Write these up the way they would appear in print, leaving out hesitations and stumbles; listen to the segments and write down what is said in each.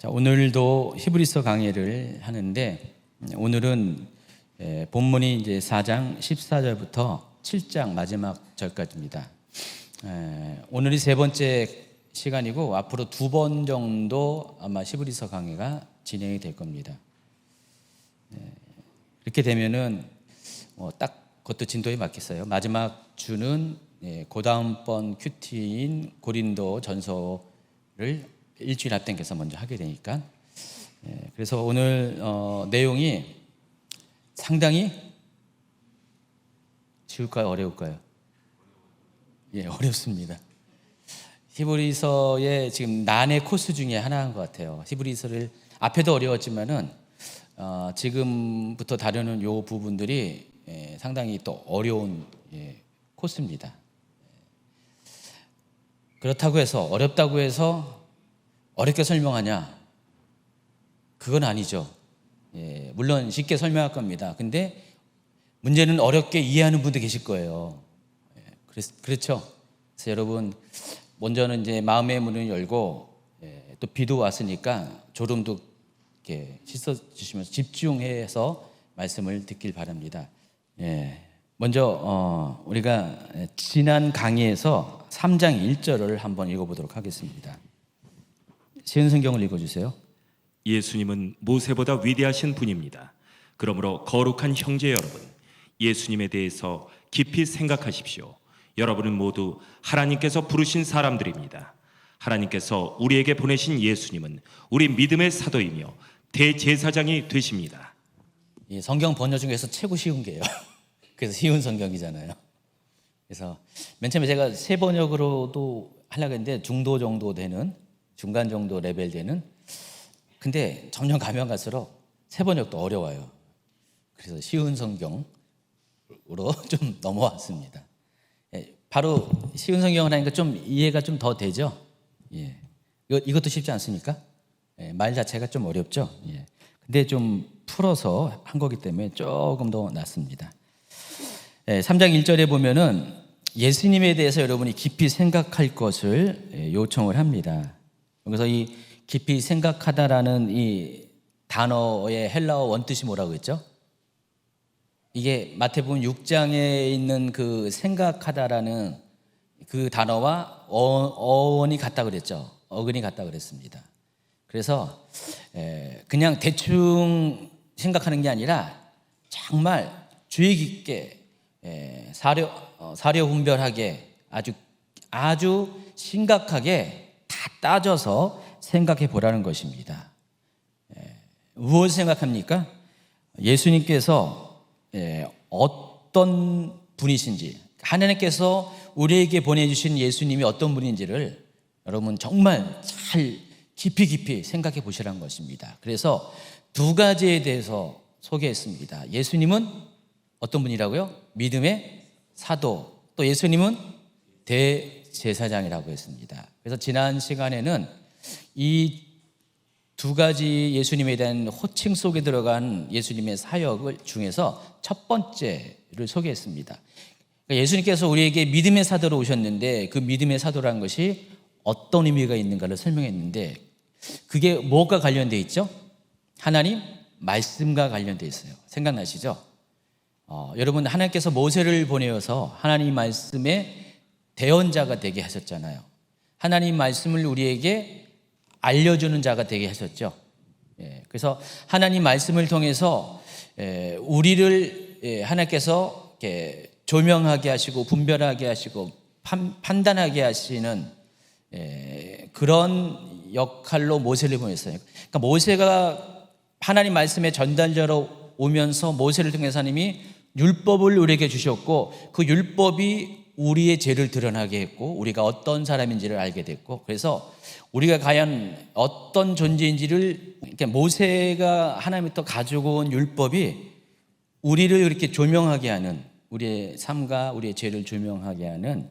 자, 오늘도 히브리서 강의를 하는데 오늘은 본문이 이제 4장 14절부터 7장 마지막 절까지입니다. 오늘이 세 번째 시간이고 앞으로 두 번 정도 아마 히브리서 강의가 진행이 될 겁니다. 이렇게 되면은 딱 그것도 진도에 맞겠어요. 마지막 주는 그 다음번 큐티인 고린도 전서를 일주일 앞당겨서 먼저 하게 되니까 그래서 오늘 내용이 상당히 쉬울까요? 어려울까요? 어렵습니다. 히브리서의 지금 난의 코스 중에 하나인 것 같아요. 히브리서를 앞에도 어려웠지만은 지금부터 다루는 요 부분들이 상당히 또 어려운 코스입니다. 그렇다고 해서 어렵다고 해서 어렵게 설명하냐? 그건 아니죠. 물론 쉽게 설명할 겁니다. 근데 문제는 어렵게 이해하는 분도 계실 거예요. 그렇죠? 그래서 여러분 먼저는 이제 마음의 문을 열고 또 비도 왔으니까 졸음도 이렇게 씻어주시면서 집중해서 말씀을 듣길 바랍니다. 먼저 우리가 지난 강의에서 3장 1절을 한번 읽어보도록 하겠습니다. 쉬운 성경을 읽어주세요. 예수님은 모세보다 위대하신 분입니다. 그러므로 거룩한 형제 여러분, 예수님에 대해서 깊이 생각하십시오. 여러분은 모두 하나님께서 부르신 사람들입니다. 하나님께서 우리에게 보내신 예수님은 우리 믿음의 사도이며 대제사장이 되십니다. 이 성경 번역 중에서 최고 쉬운 게요. 그래서 쉬운 성경이잖아요. 그래서 맨 처음에 제가 새 번역으로도 하려고 했는데 중도 정도 되는 중간 정도 레벨 되는, 근데 점점 가면 갈수록 새 번역도 어려워요. 그래서 쉬운 성경으로 좀 넘어왔습니다. 바로 쉬운 성경을 하니까 좀 이해가 좀 더 되죠. 이것도 쉽지 않습니까? 말 자체가 좀 어렵죠. 근데 좀 풀어서 한 거기 때문에 조금 더 낫습니다. 3장 1절에 보면은 예수님에 대해서 여러분이 깊이 생각할 것을 요청을 합니다. 여기서 이 깊이 생각하다라는 이 단어의 헬라어 원뜻이 뭐라고 했죠? 이게 마태복음 6장에 있는 그 생각하다라는 그 단어와 어원이 같다 그랬죠. 어근이 같다 그랬습니다. 그래서 그냥 대충 생각하는 게 아니라 정말 주의 깊게 사려 분별하게 아주 심각하게 다 따져서 생각해 보라는 것입니다. 무엇을 생각합니까? 예수님께서 어떤 분이신지, 하나님께서 우리에게 보내주신 예수님이 어떤 분인지를 여러분 정말 잘 깊이 생각해 보시라는 것입니다. 그래서 두 가지에 대해서 소개했습니다. 예수님은 어떤 분이라고요? 믿음의 사도, 또 예수님은 대제사장이라고 했습니다. 그래서 지난 시간에는 이 두 가지 예수님에 대한 호칭 속에 들어간 예수님의 사역을 중에서 첫 번째를 소개했습니다. 그러니까 예수님께서 우리에게 믿음의 사도로 오셨는데 그 믿음의 사도라는 것이 어떤 의미가 있는가를 설명했는데 그게 뭐가 관련되어 있죠? 하나님 말씀과 관련되어 있어요. 생각나시죠? 여러분 하나님께서 모세를 보내어서 하나님 말씀의 대언자가 되게 하셨잖아요. 하나님 말씀을 우리에게 알려주는 자가 되게 하셨죠. 그래서 하나님 말씀을 통해서 우리를 하나님께서 조명하게 하시고 분별하게 하시고 판단하게 하시는 그런 역할로 모세를 보냈어요. 그러니까 모세가 하나님 말씀의 전달자로 오면서 모세를 통해서 하나님이 율법을 우리에게 주셨고 그 율법이 우리의 죄를 드러나게 했고 우리가 어떤 사람인지를 알게 됐고 그래서 우리가 과연 어떤 존재인지를 그러니까 모세가 하나님부터 가지고 온 율법이 우리를 이렇게 조명하게 하는 우리의 삶과 우리의 죄를 조명하게 하는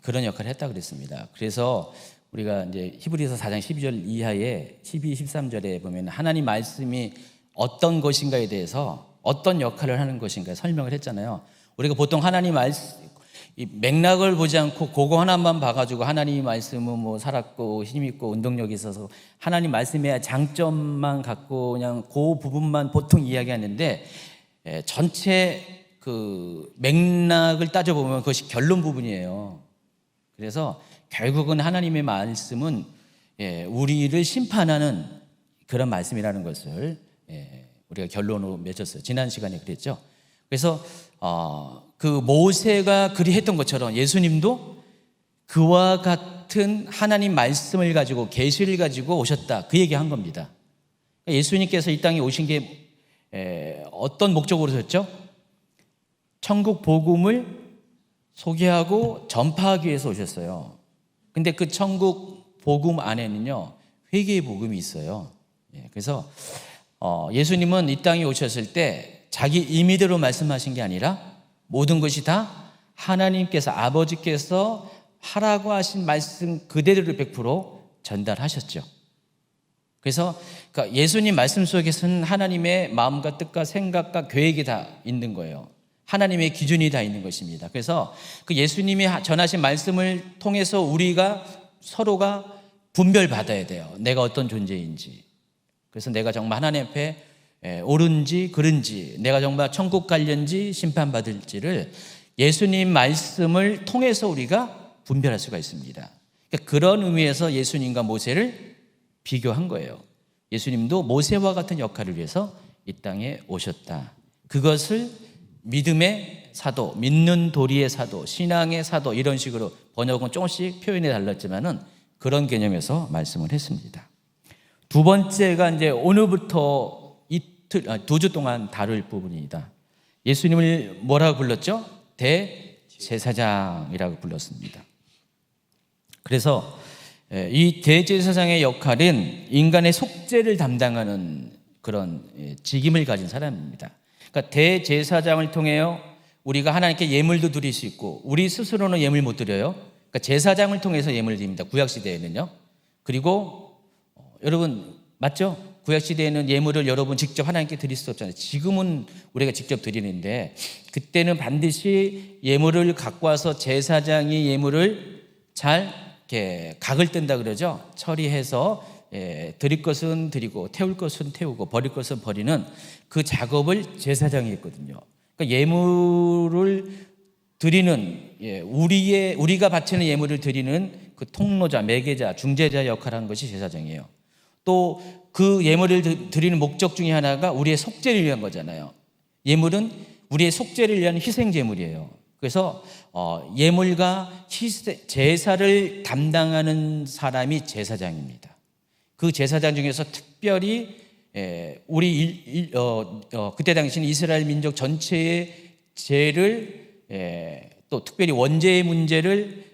그런 역할을 했다 그랬습니다. 그래서 우리가 이제 히브리서 4장 12절 이하에 12, 13절에 보면 하나님 말씀이 어떤 것인가에 대해서 어떤 역할을 하는 것인가 설명을 했잖아요. 우리가 보통 하나님 말씀 이 맥락을 보지 않고 그거 하나만 봐가지고 하나님 말씀은 뭐 살았고 힘 있고 운동력이 있어서 하나님 말씀의 장점만 갖고 그냥 그 부분만 보통 이야기하는데 전체 그 맥락을 따져보면 그것이 결론 부분이에요. 그래서 결국은 하나님의 말씀은 우리를 심판하는 그런 말씀이라는 것을 우리가 결론으로 맺었어요. 지난 시간에 그랬죠. 그래서 그 모세가 그리했던 것처럼 예수님도 그와 같은 하나님 말씀을 가지고 계시를 가지고 오셨다, 그 얘기한 겁니다. 예수님께서 이 땅에 오신 게 어떤 목적으로 오셨죠? 천국 복음을 소개하고 전파하기 위해서 오셨어요. 근데 그 천국 복음 안에는요 회개의 복음이 있어요. 그래서 예수님은 이 땅에 오셨을 때 자기 임의대로 말씀하신 게 아니라 모든 것이 다 하나님께서, 아버지께서 하라고 하신 말씀 그대로를 100% 전달하셨죠. 그래서 그러니까 예수님 말씀 속에서는 하나님의 마음과 뜻과 생각과 계획이 다 있는 거예요. 하나님의 기준이 다 있는 것입니다. 그래서 그 예수님이 전하신 말씀을 통해서 우리가 서로가 분별받아야 돼요. 내가 어떤 존재인지. 그래서 내가 정말 하나님 앞에 옳은지 그른지, 내가 정말 천국 갈련지 심판받을지를 예수님 말씀을 통해서 우리가 분별할 수가 있습니다. 그러니까 그런 의미에서 예수님과 모세를 비교한 거예요. 예수님도 모세와 같은 역할을 위해서 이 땅에 오셨다. 그것을 믿음의 사도, 믿는 도리의 사도, 신앙의 사도, 이런 식으로 번역은 조금씩 표현이 달랐지만은 그런 개념에서 말씀을 했습니다. 두 번째가 이제 오늘부터 2주 동안 다룰 부분입니다. 예수님을 뭐라고 불렀죠? 대제사장이라고 불렀습니다. 그래서 이 대제사장의 역할은 인간의 속죄를 담당하는 그런 직임을 가진 사람입니다. 그러니까 대제사장을 통해요 우리가 하나님께 예물도 드릴 수 있고, 우리 스스로는 예물 못 드려요. 그러니까 제사장을 통해서 예물을 드립니다. 구약시대에는요. 그리고 여러분 맞죠? 구약시대에는 예물을 여러분 직접 하나님께 드릴 수 없잖아요. 지금은 우리가 직접 드리는데 그때는 반드시 예물을 갖고 와서 제사장이 예물을 잘 이렇게 각을 뜬다 그러죠. 처리해서 드릴 것은 드리고 태울 것은 태우고 버릴 것은 버리는 그 작업을 제사장이 했거든요. 그러니까 예물을 드리는 우리가 바치는 예물을 드리는 그 통로자, 매개자, 중재자 역할을 하는 것이 제사장이에요. 또 그 예물을 드리는 목적 중에 하나가 우리의 속죄를 위한 거잖아요. 예물은 우리의 속죄를 위한 희생 제물이에요. 그래서 예물과 제사를 담당하는 사람이 제사장입니다. 그 제사장 중에서 특별히 우리 그때 당시는 이스라엘 민족 전체의 죄를 또 특별히 원죄의 문제를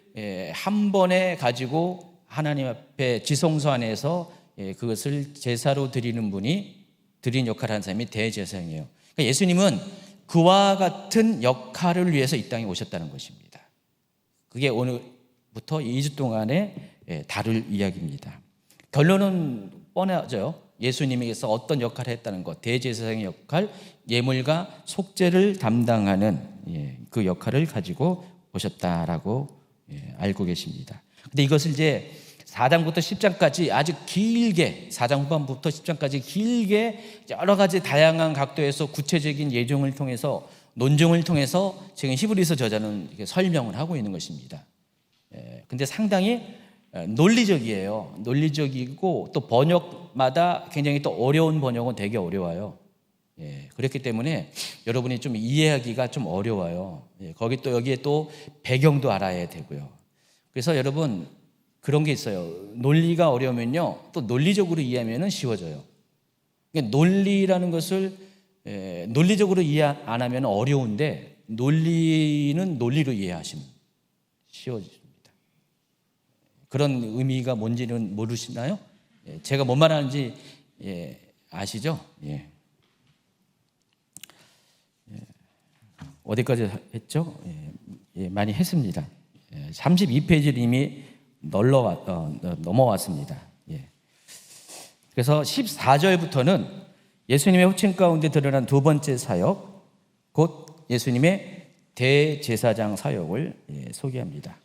한 번에 가지고 하나님 앞에 지성소 안에서 그것을 제사로 드리는 분이 드린 역할을 하는 사람이 대제사장이에요. 그러니까 예수님은 그와 같은 역할을 위해서 이 땅에 오셨다는 것입니다. 그게 오늘부터 2주 동안에 다룰 이야기입니다. 결론은 뻔하죠. 예수님에게서 어떤 역할을 했다는 것, 대제사장의 역할, 예물과 속죄를 담당하는 그 역할을 가지고 오셨다라고 알고 계십니다. 근데 이것을 이제 4장부터 10장까지 아주 길게, 4장 후반부터 10장까지 길게 여러 가지 다양한 각도에서 구체적인 예정을 통해서, 논증을 통해서 지금 히브리서 저자는 설명을 하고 있는 것입니다. 근데 상당히 논리적이에요. 논리적이고 또 번역마다 굉장히 또 어려운 번역은 되게 어려워요. 그렇기 때문에 여러분이 좀 이해하기가 좀 어려워요. 거기 또 여기에 또 배경도 알아야 되고요. 그래서 여러분 그런 게 있어요. 논리가 어려우면요 또 논리적으로 이해하면 쉬워져요. 그러니까 논리라는 것을 논리적으로 이해 안 하면 어려운데 논리는 논리로 이해하시면 쉬워집니다. 그런 의미가 뭔지는 모르시나요? 제가 뭔 말하는지 아시죠? 어디까지 했죠? 많이 했습니다. 32페이지를 이미 넘어왔습니다. 그래서 14절부터는 예수님의 호칭 가운데 드러난 두 번째 사역, 곧 예수님의 대제사장 사역을 소개합니다.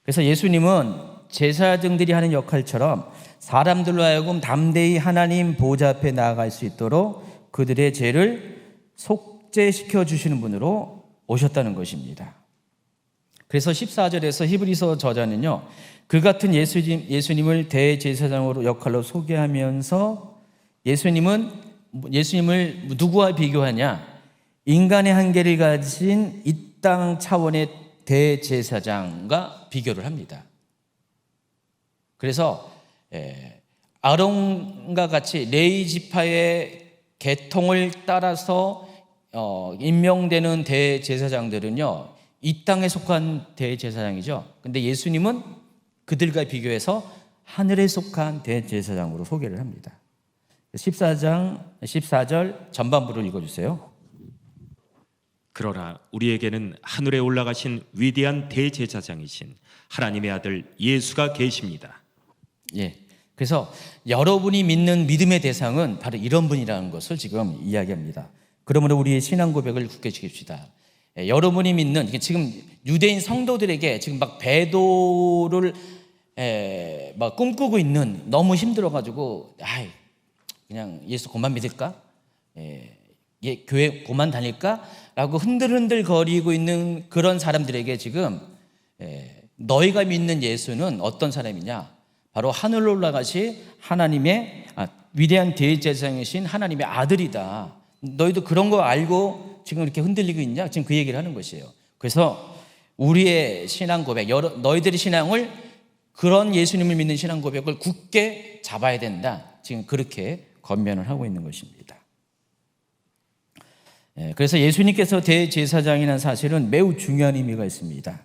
그래서 예수님은 제사장들이 하는 역할처럼 사람들로 하여금 담대히 하나님 보좌 앞에 나아갈 수 있도록 그들의 죄를 속죄시켜 주시는 분으로 오셨다는 것입니다. 그래서 14절에서 히브리서 저자는요, 그 같은 예수님을 대제사장으로 역할로 소개하면서 예수님을 누구와 비교하냐? 인간의 한계를 가진 이 땅 차원의 대제사장과 비교를 합니다. 그래서 아론과 같이 레위 지파의 계통을 따라서 임명되는 대제사장들은요, 이 땅에 속한 대제사장이죠. 근데 예수님은 그들과 비교해서 하늘에 속한 대제사장으로 소개를 합니다. 14절 전반부를 읽어주세요. 그러나 우리에게는 하늘에 올라가신 위대한 대제사장이신 하나님의 아들 예수가 계십니다. 예. 그래서 여러분이 믿는 믿음의 대상은 바로 이런 분이라는 것을 지금 이야기합니다. 그러므로 우리의 신앙 고백을 굳게 지킵시다. 여러분이 믿는, 지금 유대인 성도들에게 지금 막 배도를 막 꿈꾸고 있는, 너무 힘들어가지고 그냥 예수 그만 믿을까? 교회 그만 다닐까? 라고 흔들흔들 거리고 있는 그런 사람들에게 지금 너희가 믿는 예수는 어떤 사람이냐? 바로 하늘로 올라가시 하나님의 위대한 대제사장이신 하나님의 아들이다. 너희도 그런 거 알고 지금 이렇게 흔들리고 있냐? 지금 그 얘기를 하는 것이에요. 그래서 우리의 신앙 고백, 너희들의 신앙을, 그런 예수님을 믿는 신앙 고백을 굳게 잡아야 된다. 지금 그렇게 권면을 하고 있는 것입니다. 그래서 예수님께서 대제사장이라는 사실은 매우 중요한 의미가 있습니다.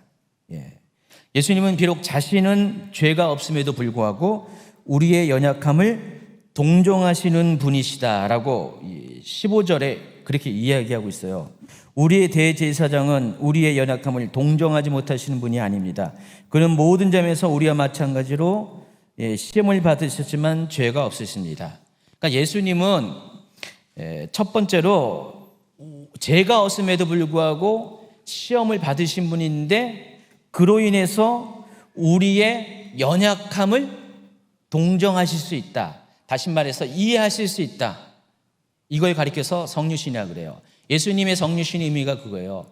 예수님은 비록 자신은 죄가 없음에도 불구하고 우리의 연약함을 동정하시는 분이시다라고 15절에 그렇게 이야기하고 있어요. 우리의 대제사장은 우리의 연약함을 동정하지 못하시는 분이 아닙니다. 그는 모든 점에서 우리와 마찬가지로 시험을 받으셨지만 죄가 없으십니다. 그러니까 예수님은 첫 번째로 죄가 없음에도 불구하고 시험을 받으신 분인데, 그로 인해서 우리의 연약함을 동정하실 수 있다. 다시 말해서 이해하실 수 있다. 이걸 가리켜서 성육신이라 그래요. 예수님의 성육신의 의미가 그거예요.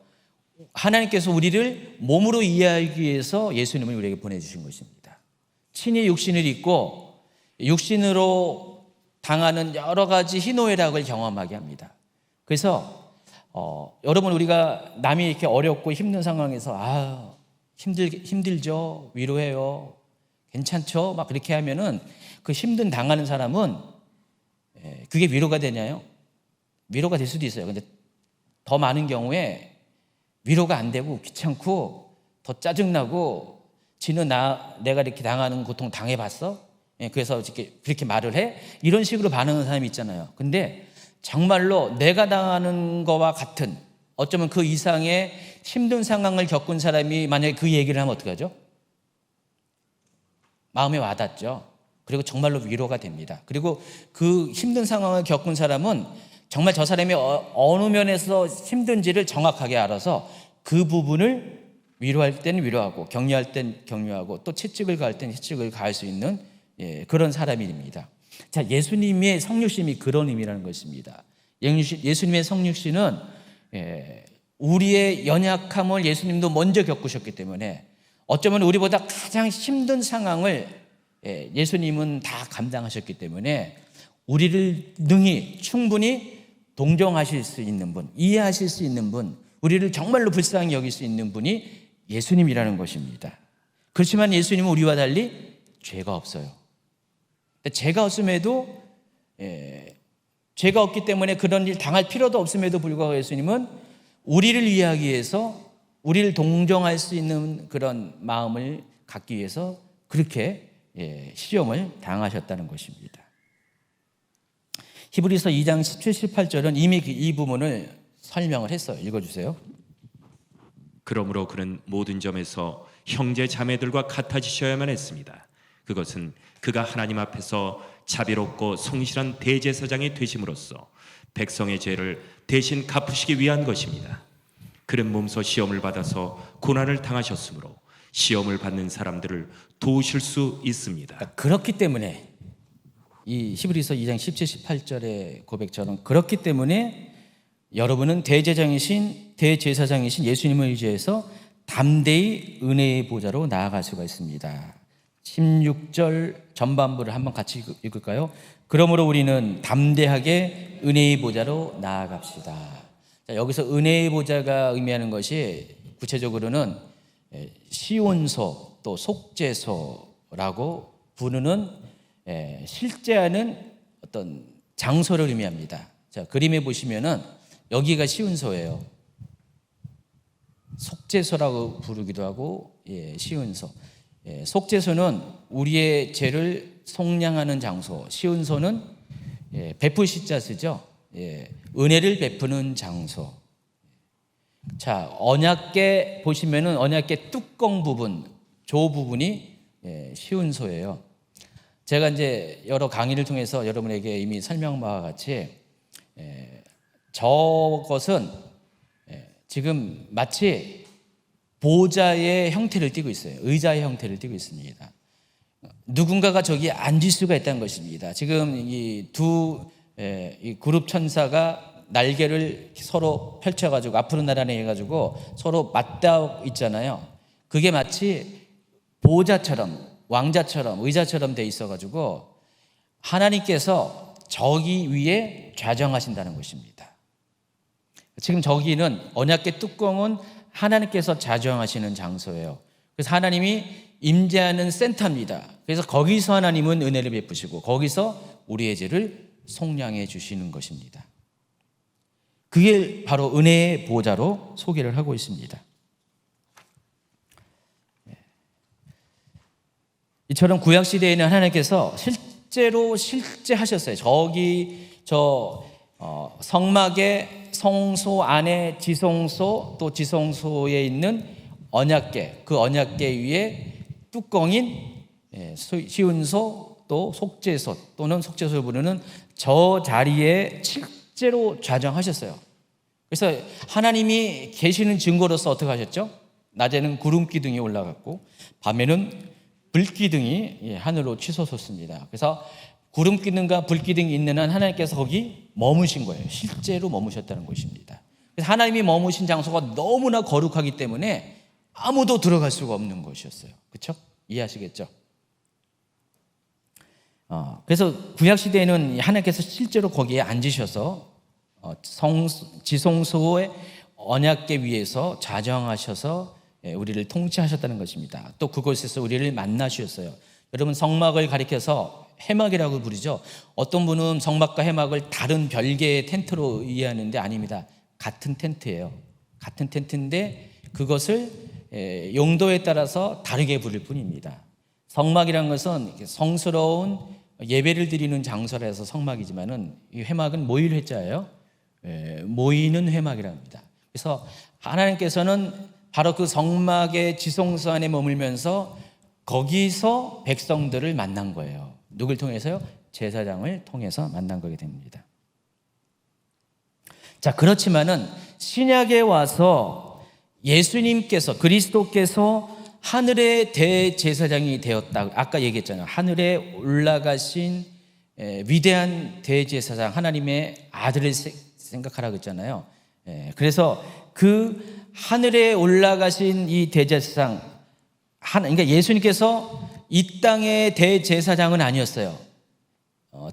하나님께서 우리를 몸으로 이해하기 위해서 예수님을 우리에게 보내주신 것입니다. 친히 육신을 입고 육신으로 당하는 여러 가지 희노애락을 경험하게 합니다. 그래서 여러분, 우리가 남이 이렇게 어렵고 힘든 상황에서 힘들죠, 위로해요, 괜찮죠, 막 그렇게 하면은 그 힘든 당하는 사람은 그게 위로가 되냐요? 위로가 될 수도 있어요. 근데 더 많은 경우에 위로가 안 되고 귀찮고 더 짜증나고, 지는 내가 이렇게 당하는 고통 당해봤어? 그래서 그렇게 말을 해? 이런 식으로 반응하는 사람이 있잖아요. 근데 정말로 내가 당하는 거와 같은, 어쩌면 그 이상의 힘든 상황을 겪은 사람이 만약에 그 얘기를 하면 어떡하죠? 마음에 와닿죠. 그리고 정말로 위로가 됩니다. 그리고 그 힘든 상황을 겪은 사람은 정말 저 사람이 어느 면에서 힘든지를 정확하게 알아서 그 부분을 위로할 때는 위로하고, 격려할 때는 격려하고, 또 채찍을 가할 때는 채찍을 가할 수 있는 그런 사람입니다. 자, 예수님의 성육신이 그런 의미라는 것입니다. 예수님의 성육신은 우리의 연약함을 예수님도 먼저 겪으셨기 때문에, 어쩌면 우리보다 가장 힘든 상황을 예수님은 다 감당하셨기 때문에 우리를 능히 충분히 동정하실 수 있는 분, 이해하실 수 있는 분, 우리를 정말로 불쌍히 여길 수 있는 분이 예수님이라는 것입니다. 그렇지만 예수님은 우리와 달리 죄가 없어요. 죄가 없음에도, 죄가 없기 때문에 그런 일 당할 필요도 없음에도 불구하고 예수님은 우리를 이해하기 위해서, 우리를 동정할 수 있는 그런 마음을 갖기 위해서 그렇게 시험을 당하셨다는 것입니다. 히브리서 2장 17, 18절은 이미 이 부분을 설명을 했어요. 읽어주세요. 그러므로 그는 모든 점에서 형제 자매들과 같아지셔야만 했습니다. 그것은 그가 하나님 앞에서 자비롭고 성실한 대제사장이 되심으로써 백성의 죄를 대신 갚으시기 위한 것입니다. 그는 몸소 시험을 받아서 고난을 당하셨으므로 시험을 받는 사람들을 도우실 수 있습니다. 그렇기 때문에 이 히브리서 2장 17, 18절의 고백처럼 그렇기 때문에 여러분은 대제사장이신 예수님을 의지해서 담대히 은혜의 보좌로 나아갈 수가 있습니다. 16절 전반부를 한번 같이 읽을까요? 그러므로 우리는 담대하게 은혜의 보좌로 나아갑시다. 자, 여기서 은혜의 보좌가 의미하는 것이 구체적으로는 시온소 또 속죄소라고 부르는 실제하는 어떤 장소를 의미합니다. 자, 그림에 보시면은 여기가 시온소예요. 속죄소라고 부르기도 하고, 시온소. 속죄소는 우리의 죄를 속량하는 장소, 시온소는 베푸시자 쓰죠. 은혜를 베푸는 장소. 자, 언약궤 보시면은 언약궤 뚜껑 부분, 조 부분이 시온소예요. 제가 이제 여러 강의를 통해서 여러분에게 이미 설명한 바와 같이 저것은 지금 마치 보좌의 형태를 띠고 있어요. 의자의 형태를 띠고 있습니다. 누군가가 저기 앉을 수가 있다는 것입니다. 지금 이 그룹 천사가 날개를 서로 펼쳐가지고 앞으로 나란히 해가지고 서로 맞닿아 있잖아요. 그게 마치 보좌처럼, 왕자처럼, 의자처럼 돼 있어가지고 하나님께서 저기 위에 좌정하신다는 것입니다. 지금 저기는 언약궤 뚜껑은 하나님께서 좌정하시는 장소예요. 그래서 하나님이 임재하는 센터입니다. 그래서 거기서 하나님은 은혜를 베푸시고 거기서 우리의 죄를 속량해 주시는 것입니다. 그게 바로 은혜의 보좌로 소개를 하고 있습니다. 이처럼 구약 시대에는 하나님께서 실제로 실제하셨어요. 저기 성막의 성소 안에 지성소 또 지성소에 있는 언약궤, 그 언약궤 위에 뚜껑인 시온소 또 속죄소 또는 속죄소를 부르는 저 자리에 실제로 좌정하셨어요. 그래서 하나님이 계시는 증거로서 어떻게 하셨죠? 낮에는 구름 기둥이 올라갔고 밤에는 불 기둥이 하늘로 치솟았습니다. 그래서 구름 기둥과 불 기둥이 있는 한 하나님께서 거기 머무신 거예요. 실제로 머무셨다는 것입니다. 그래서 하나님이 머무신 장소가 너무나 거룩하기 때문에 아무도 들어갈 수가 없는 것이었어요. 그렇죠? 이해하시겠죠? 그래서 구약 시대에는 하나님께서 실제로 거기에 앉으셔서 지성소의 언약궤 위에서 좌정하셔서 우리를 통치하셨다는 것입니다. 또 그곳에서 우리를 만나주셨어요. 여러분, 성막을 가리켜서 회막이라고 부르죠. 어떤 분은 성막과 회막을 다른 별개의 텐트로 이해하는데 아닙니다. 같은 텐트예요. 같은 텐트인데 그것을 용도에 따라서 다르게 부를 뿐입니다. 성막이라는 것은 성스러운 예배를 드리는 장소라서 성막이지만은 이 회막은 모일 회자예요. 모이는 회막이라고 합니다. 그래서 하나님께서는 바로 그 성막의 지성소 안에 머물면서 거기서 백성들을 만난 거예요. 누굴 통해서요? 제사장을 통해서 만난 거게 됩니다. 자, 그렇지만은 신약에 와서 예수님께서, 그리스도께서 하늘의 대제사장이 되었다. 아까 얘기했잖아요. 하늘에 올라가신 위대한 대제사장, 하나님의 아들을 생각하라고 했잖아요. 그래서 그 하늘에 올라가신 이 대제사장, 그러니까 예수님께서 이 땅의 대제사장은 아니었어요.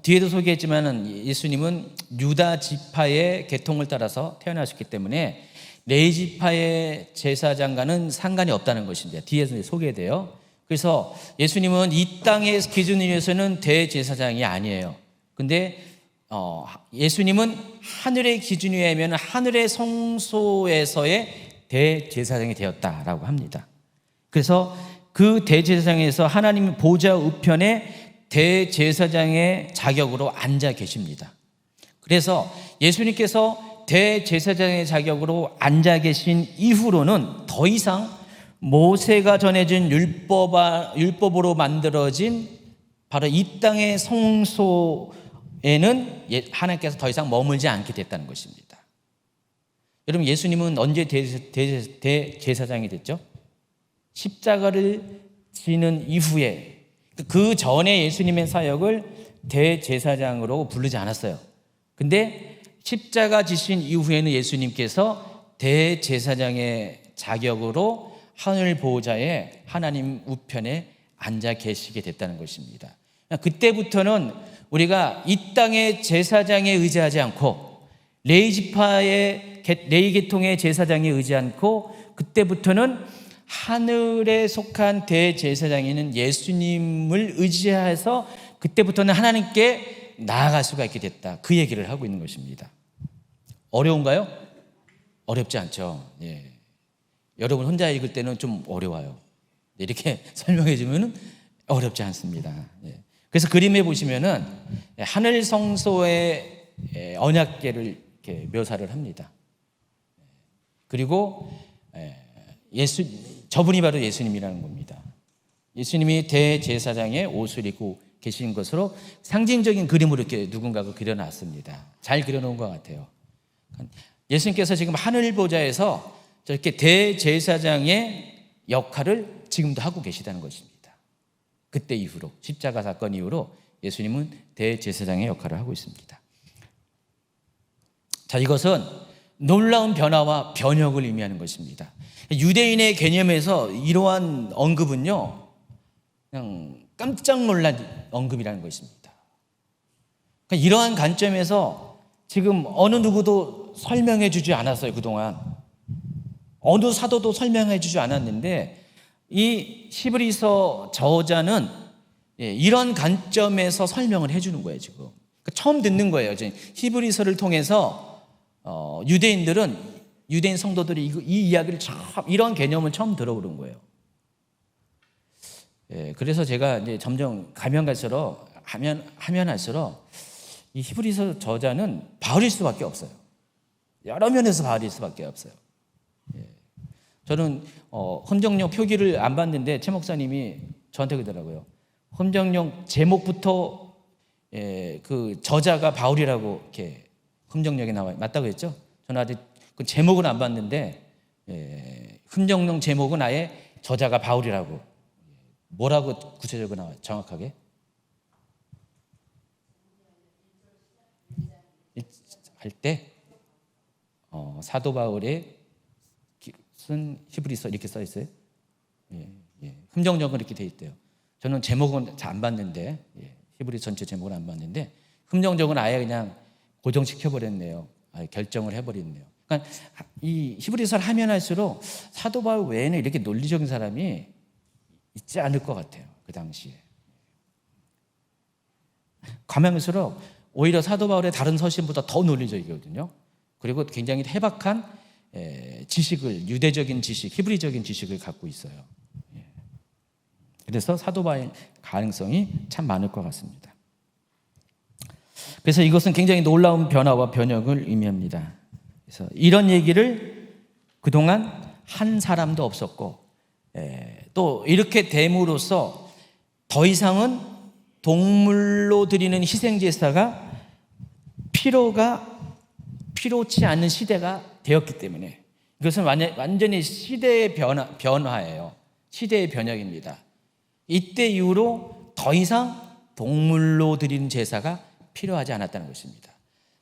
뒤에도 소개했지만은 예수님은 유다 지파의 계통을 따라서 태어나셨기 때문에 레위 지파의 제사장과는 상관이 없다는 것입니다. 뒤에서 소개돼요. 그래서 예수님은 이 땅의 기준에서는 대제사장이 아니에요. 근데 예수님은 하늘의 기준에 의하면 하늘의 성소에서의 대제사장이 되었다라고 합니다. 그래서 그 대제사장에서 하나님 보좌 우편에 대제사장의 자격으로 앉아 계십니다. 그래서 예수님께서 대제사장의 자격으로 앉아 계신 이후로는 더 이상 모세가 전해준 율법으로 만들어진 바로 이 땅의 성소에는 하나님께서 더 이상 머물지 않게 됐다는 것입니다. 여러분, 예수님은 언제 대제사장이 됐죠? 십자가를 지는 이후에, 그 전에 예수님의 사역을 대제사장으로 부르지 않았어요. 근데 십자가 지신 이후에는 예수님께서 대제사장의 자격으로 하늘 보좌에 하나님 우편에 앉아 계시게 됐다는 것입니다. 그때부터는 우리가 이 땅의 제사장에 의지하지 않고 레위 계통의 제사장에 의지 않고, 그때부터는 하늘에 속한 대제사장인 예수님을 의지해서 그때부터는 하나님께 나아갈 수가 있게 됐다. 그 얘기를 하고 있는 것입니다. 어려운가요? 어렵지 않죠. 예. 여러분 혼자 읽을 때는 좀 어려워요. 이렇게 설명해 주면 어렵지 않습니다. 예. 그래서 그림에 보시면은 하늘 성소의 언약궤를 이렇게 묘사를 합니다. 그리고 저분이 바로 예수님이라는 겁니다. 예수님이 대제사장의 옷을 입고 계신 것으로 상징적인 그림으로 이렇게 누군가가 그려놨습니다. 잘 그려놓은 것 같아요. 예수님께서 지금 하늘 보좌에서 저렇게 대제사장의 역할을 지금도 하고 계시다는 것입니다. 그때 이후로, 십자가 사건 이후로 예수님은 대제사장의 역할을 하고 있습니다. 자, 이것은 놀라운 변화와 변혁을 의미하는 것입니다. 유대인의 개념에서 이러한 언급은요, 그냥 깜짝 놀란 언급이라는 것입니다. 그러니까 이러한 관점에서 지금 어느 누구도 설명해 주지 않았어요. 그동안 어느 사도도 설명해 주지 않았는데, 이 히브리서 저자는 이런 관점에서 설명을 해 주는 거예요. 지금 그러니까 처음 듣는 거예요. 히브리서를 통해서 유대인 성도들이 이 이야기를 이런 개념을 처음 들어보는 거예요. 그래서 제가 이제 점점 가면 갈수록 하면 할수록 이 히브리서 저자는 바울일 수밖에 없어요. 여러 면에서 바울일 수밖에 없어요. 저는 헌정령 표기를 안 봤는데 최 목사님이 저한테 그러더라고요. 헌정령 제목부터 그 저자가 바울이라고 이렇게 헌정령에 나와요. 맞다고 했죠? 저는 아직 그 제목은 안 봤는데 헌정령 제목은 아예 저자가 바울이라고. 뭐라고 구체적으로 나와요? 정확하게? 할 때 사도 바울의 쓴 히브리서 이렇게 써 있어요. 흠정령은 이렇게 돼 있대요. 저는 제목은 잘 안 봤는데, 히브리 전체 제목은 안 봤는데 흠정령은 아예 그냥 고정시켜 버렸네요. 아예 결정을 해버렸네요. 그러니까 이 히브리서를 하면 할수록 사도 바울 외에는 이렇게 논리적인 사람이 있지 않을 것 같아요. 그 당시에. 가면 갈수록 오히려 사도 바울의 다른 서신보다 더 논리적이거든요. 그리고 굉장히 해박한 지식을, 유대적인 지식, 히브리적인 지식을 갖고 있어요. 그래서 사도 바울의 가능성이 참 많을 것 같습니다. 그래서 이것은 굉장히 놀라운 변화와 변혁을 의미합니다. 그래서 이런 얘기를 그동안 한 사람도 없었고, 또 이렇게 됨으로써 더 이상은 동물로 드리는 희생제사가 필요치 않은 시대가 되었기 때문에, 이것은 완전히 시대의 변화예요. 시대의 변혁입니다. 이때 이후로 더 이상 동물로 드리는 제사가 필요하지 않았다는 것입니다.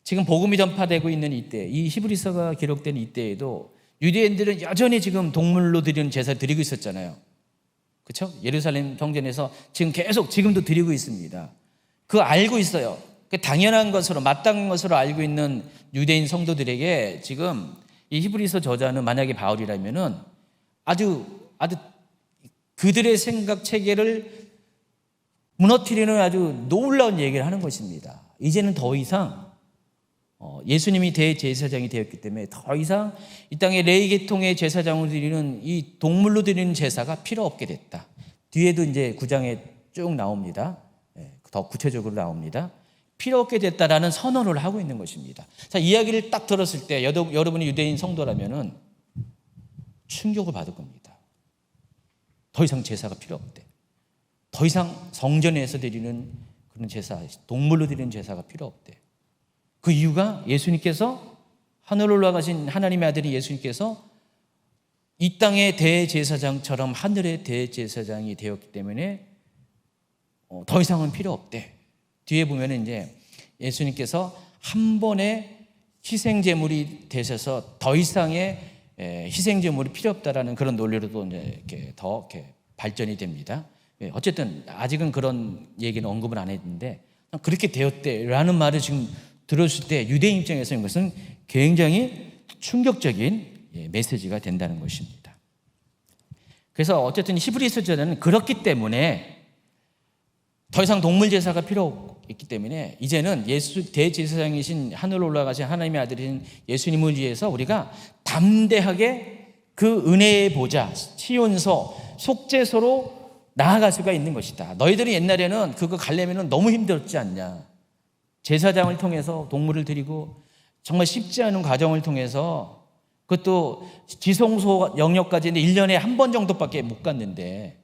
지금 복음이 전파되고 있는 이때, 이 히브리서가 기록된 이때에도 유대인들은 여전히 지금 동물로 드리는 제사 드리고 있었잖아요. 그렇죠? 예루살렘 성전에서 지금 계속 지금도 드리고 있습니다. 그거 알고 있어요. 그 당연한 것으로, 마땅한 것으로 알고 있는 유대인 성도들에게 지금 이 히브리서 저자는 만약에 바울이라면은 아주 그들의 생각 체계를 무너뜨리는 아주 놀라운 얘기를 하는 것입니다. 이제는 더 이상 예수님이 대제사장이 되었기 때문에 더 이상 이 땅의 레위 계통의 제사장으로 드리는 이 동물로 드리는 제사가 필요 없게 됐다. 뒤에도 이제 9장에 쭉 나옵니다. 더 구체적으로 나옵니다. 필요 없게 됐다라는 선언을 하고 있는 것입니다. 자, 이야기를 딱 들었을 때 여러분이 유대인 성도라면은 충격을 받을 겁니다. 더 이상 제사가 필요 없대. 더 이상 성전에서 드리는 그런 제사, 동물로 드리는 제사가 필요 없대. 그 이유가 예수님께서 하늘로 올라가신 하나님의 아들인 예수님께서 이 땅의 대제사장처럼 하늘의 대제사장이 되었기 때문에 더 이상은 필요 없대. 뒤에 보면 이제 예수님께서 한 번의 희생제물이 되셔서 더 이상의 희생제물이 필요 없다라는 그런 논리로도 이제 이렇게 더 이렇게 발전이 됩니다. 어쨌든 아직은 그런 얘기는 언급을 안 했는데 그렇게 되었대라는 말을 지금 들었을 때 유대인 입장에서 이것은 굉장히 충격적인 메시지가 된다는 것입니다. 그래서 어쨌든 히브리서전은 그렇기 때문에 더 이상 동물 제사가 필요 없기 때문에 이제는 예수 대제사장이신 하늘로 올라가신 하나님의 아들인 예수님을 위해서 우리가 담대하게 그 은혜의 보좌 시온서 속죄소로 나아갈 수가 있는 것이다. 너희들이 옛날에는 그거 가려면 너무 힘들었지 않냐. 제사장을 통해서 동물을 드리고 정말 쉽지 않은 과정을 통해서 그것도 지성소 영역까지는 1년에 한 번 정도밖에 못 갔는데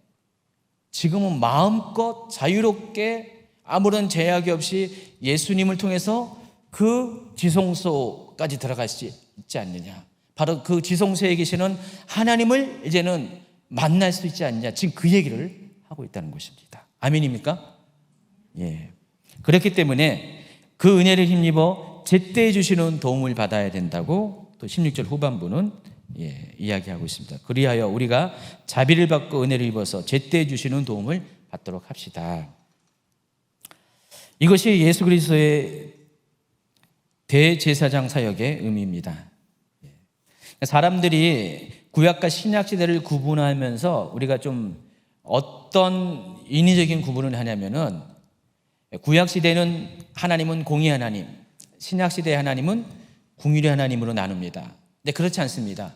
지금은 마음껏 자유롭게 아무런 제약이 없이 예수님을 통해서 그 지성소까지 들어갈 수 있지 않느냐. 바로 그 지성소에 계시는 하나님을 이제는 만날 수 있지 않느냐. 지금 그 얘기를 하고 있다는 것입니다. 아멘입니까? 예. 그렇기 때문에 그 은혜를 힘입어 제때 주시는 도움을 받아야 된다고 또 16절 후반부는 이야기하고 있습니다. 그리하여 우리가 자비를 받고 은혜를 입어서 제때 주시는 도움을 받도록 합시다. 이것이 예수 그리스도의 대제사장 사역의 의미입니다. 사람들이 구약과 신약 시대를 구분하면서 우리가 좀 어떤 인위적인 구분을 하냐면은 구약 시대는 하나님은 공의 하나님, 신약 시대의 하나님은 궁율의 하나님으로 나눕니다. 근데 그렇지 않습니다.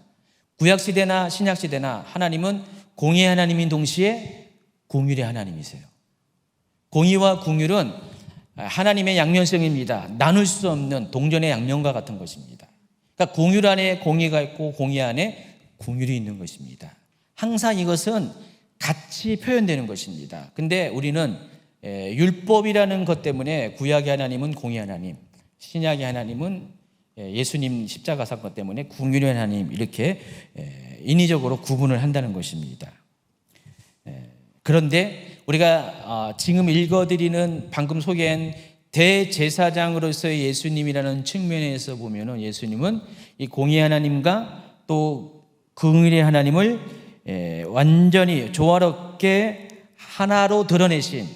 구약 시대나 신약 시대나 하나님은 공의의 하나님인 동시에 궁율의 하나님이세요. 공의와 궁율은 하나님의 양면성입니다. 나눌 수 없는 동전의 양면과 같은 것입니다. 그러니까 궁율 안에 공의가 있고 공의 안에 궁율이 있는 것입니다. 항상 이것은 같이 표현되는 것입니다. 근데 우리는 율법이라는 것 때문에 구약의 하나님은 공의 하나님, 신약의 하나님은 예수님 십자가 사건 때문에 궁율의 하나님 이렇게 인위적으로 구분을 한다는 것입니다. 그런데 우리가 지금 읽어드리는 방금 소개한 대제사장으로서의 예수님이라는 측면에서 보면은 예수님은 이 공의 하나님과 또 긍휼의 하나님을 완전히 조화롭게 하나로 드러내신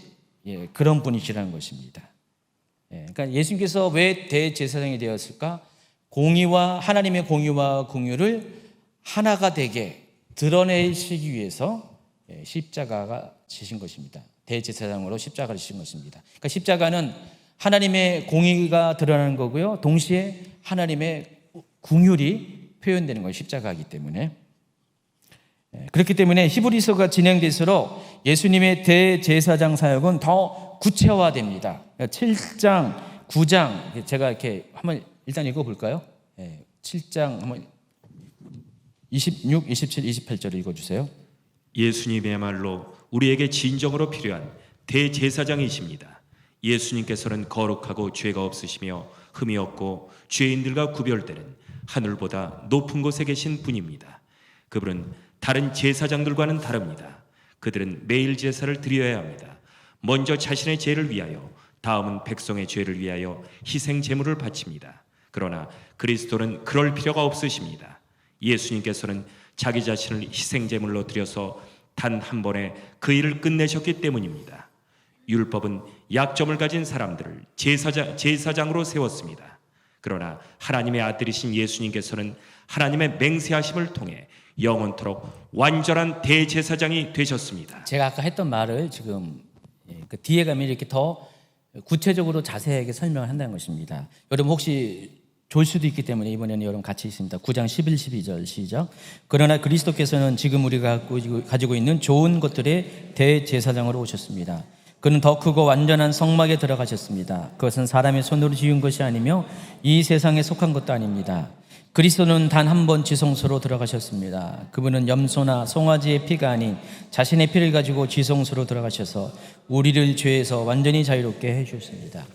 그런 분이시라는 것입니다. 그러니까 예수님께서 왜 대제사장이 되었을까? 공의와 하나님의 공의와 긍휼을 하나가 되게 드러내시기 위해서 십자가가 지신 것입니다. 대제사장으로 십자가를 지신 것입니다. 그러니까 십자가는 하나님의 공의가 드러나는 거고요. 동시에 하나님의 긍휼이 표현되는 거예요. 십자가이기 때문에. 그렇기 때문에 히브리서가 진행될수록 예수님의 대제사장 사역은 더 구체화됩니다. 7장, 9장 제가 이렇게 한번 일단 읽어볼까요? 7장 한번 26, 27, 28절 읽어주세요. 예수님이야말로 우리에게 진정으로 필요한 대제사장이십니다. 예수님께서는 거룩하고 죄가 없으시며 흠이 없고 죄인들과 구별되는 하늘보다 높은 곳에 계신 분입니다. 그분은 다른 제사장들과는 다릅니다. 그들은 매일 제사를 드려야 합니다. 먼저 자신의 죄를 위하여, 다음은 백성의 죄를 위하여 희생 제물을 바칩니다. 그러나 그리스도는 그럴 필요가 없으십니다. 예수님께서는 자기 자신을 희생 제물로 드려서 단 한 번에 그 일을 끝내셨기 때문입니다. 율법은 약점을 가진 사람들을 제사장으로 세웠습니다. 그러나 하나님의 아들이신 예수님께서는 하나님의 맹세하심을 통해 영원토록 완전한 대제사장이 되셨습니다. 제가 아까 했던 말을 지금 그 뒤에 가면 이렇게 더 구체적으로 자세하게 설명을 한다는 것입니다. 여러분 혹시 졸 수도 있기 때문에 이번에는 여러분 같이 있습니다. 9장 11, 12절 시작. 그러나 그리스도께서는 지금 우리가 가지고 있는 좋은 것들의 대제사장으로 오셨습니다. 그는 더 크고 완전한 성막에 들어가셨습니다. 그것은 사람의 손으로 지은 것이 아니며 이 세상에 속한 것도 아닙니다. 그리스도는 단 한 번 지성소로 들어가셨습니다. 그분은 염소나 송아지의 피가 아닌 자신의 피를 가지고 지성소로 들어가셔서 우리를 죄에서 완전히 자유롭게 해주셨습니다.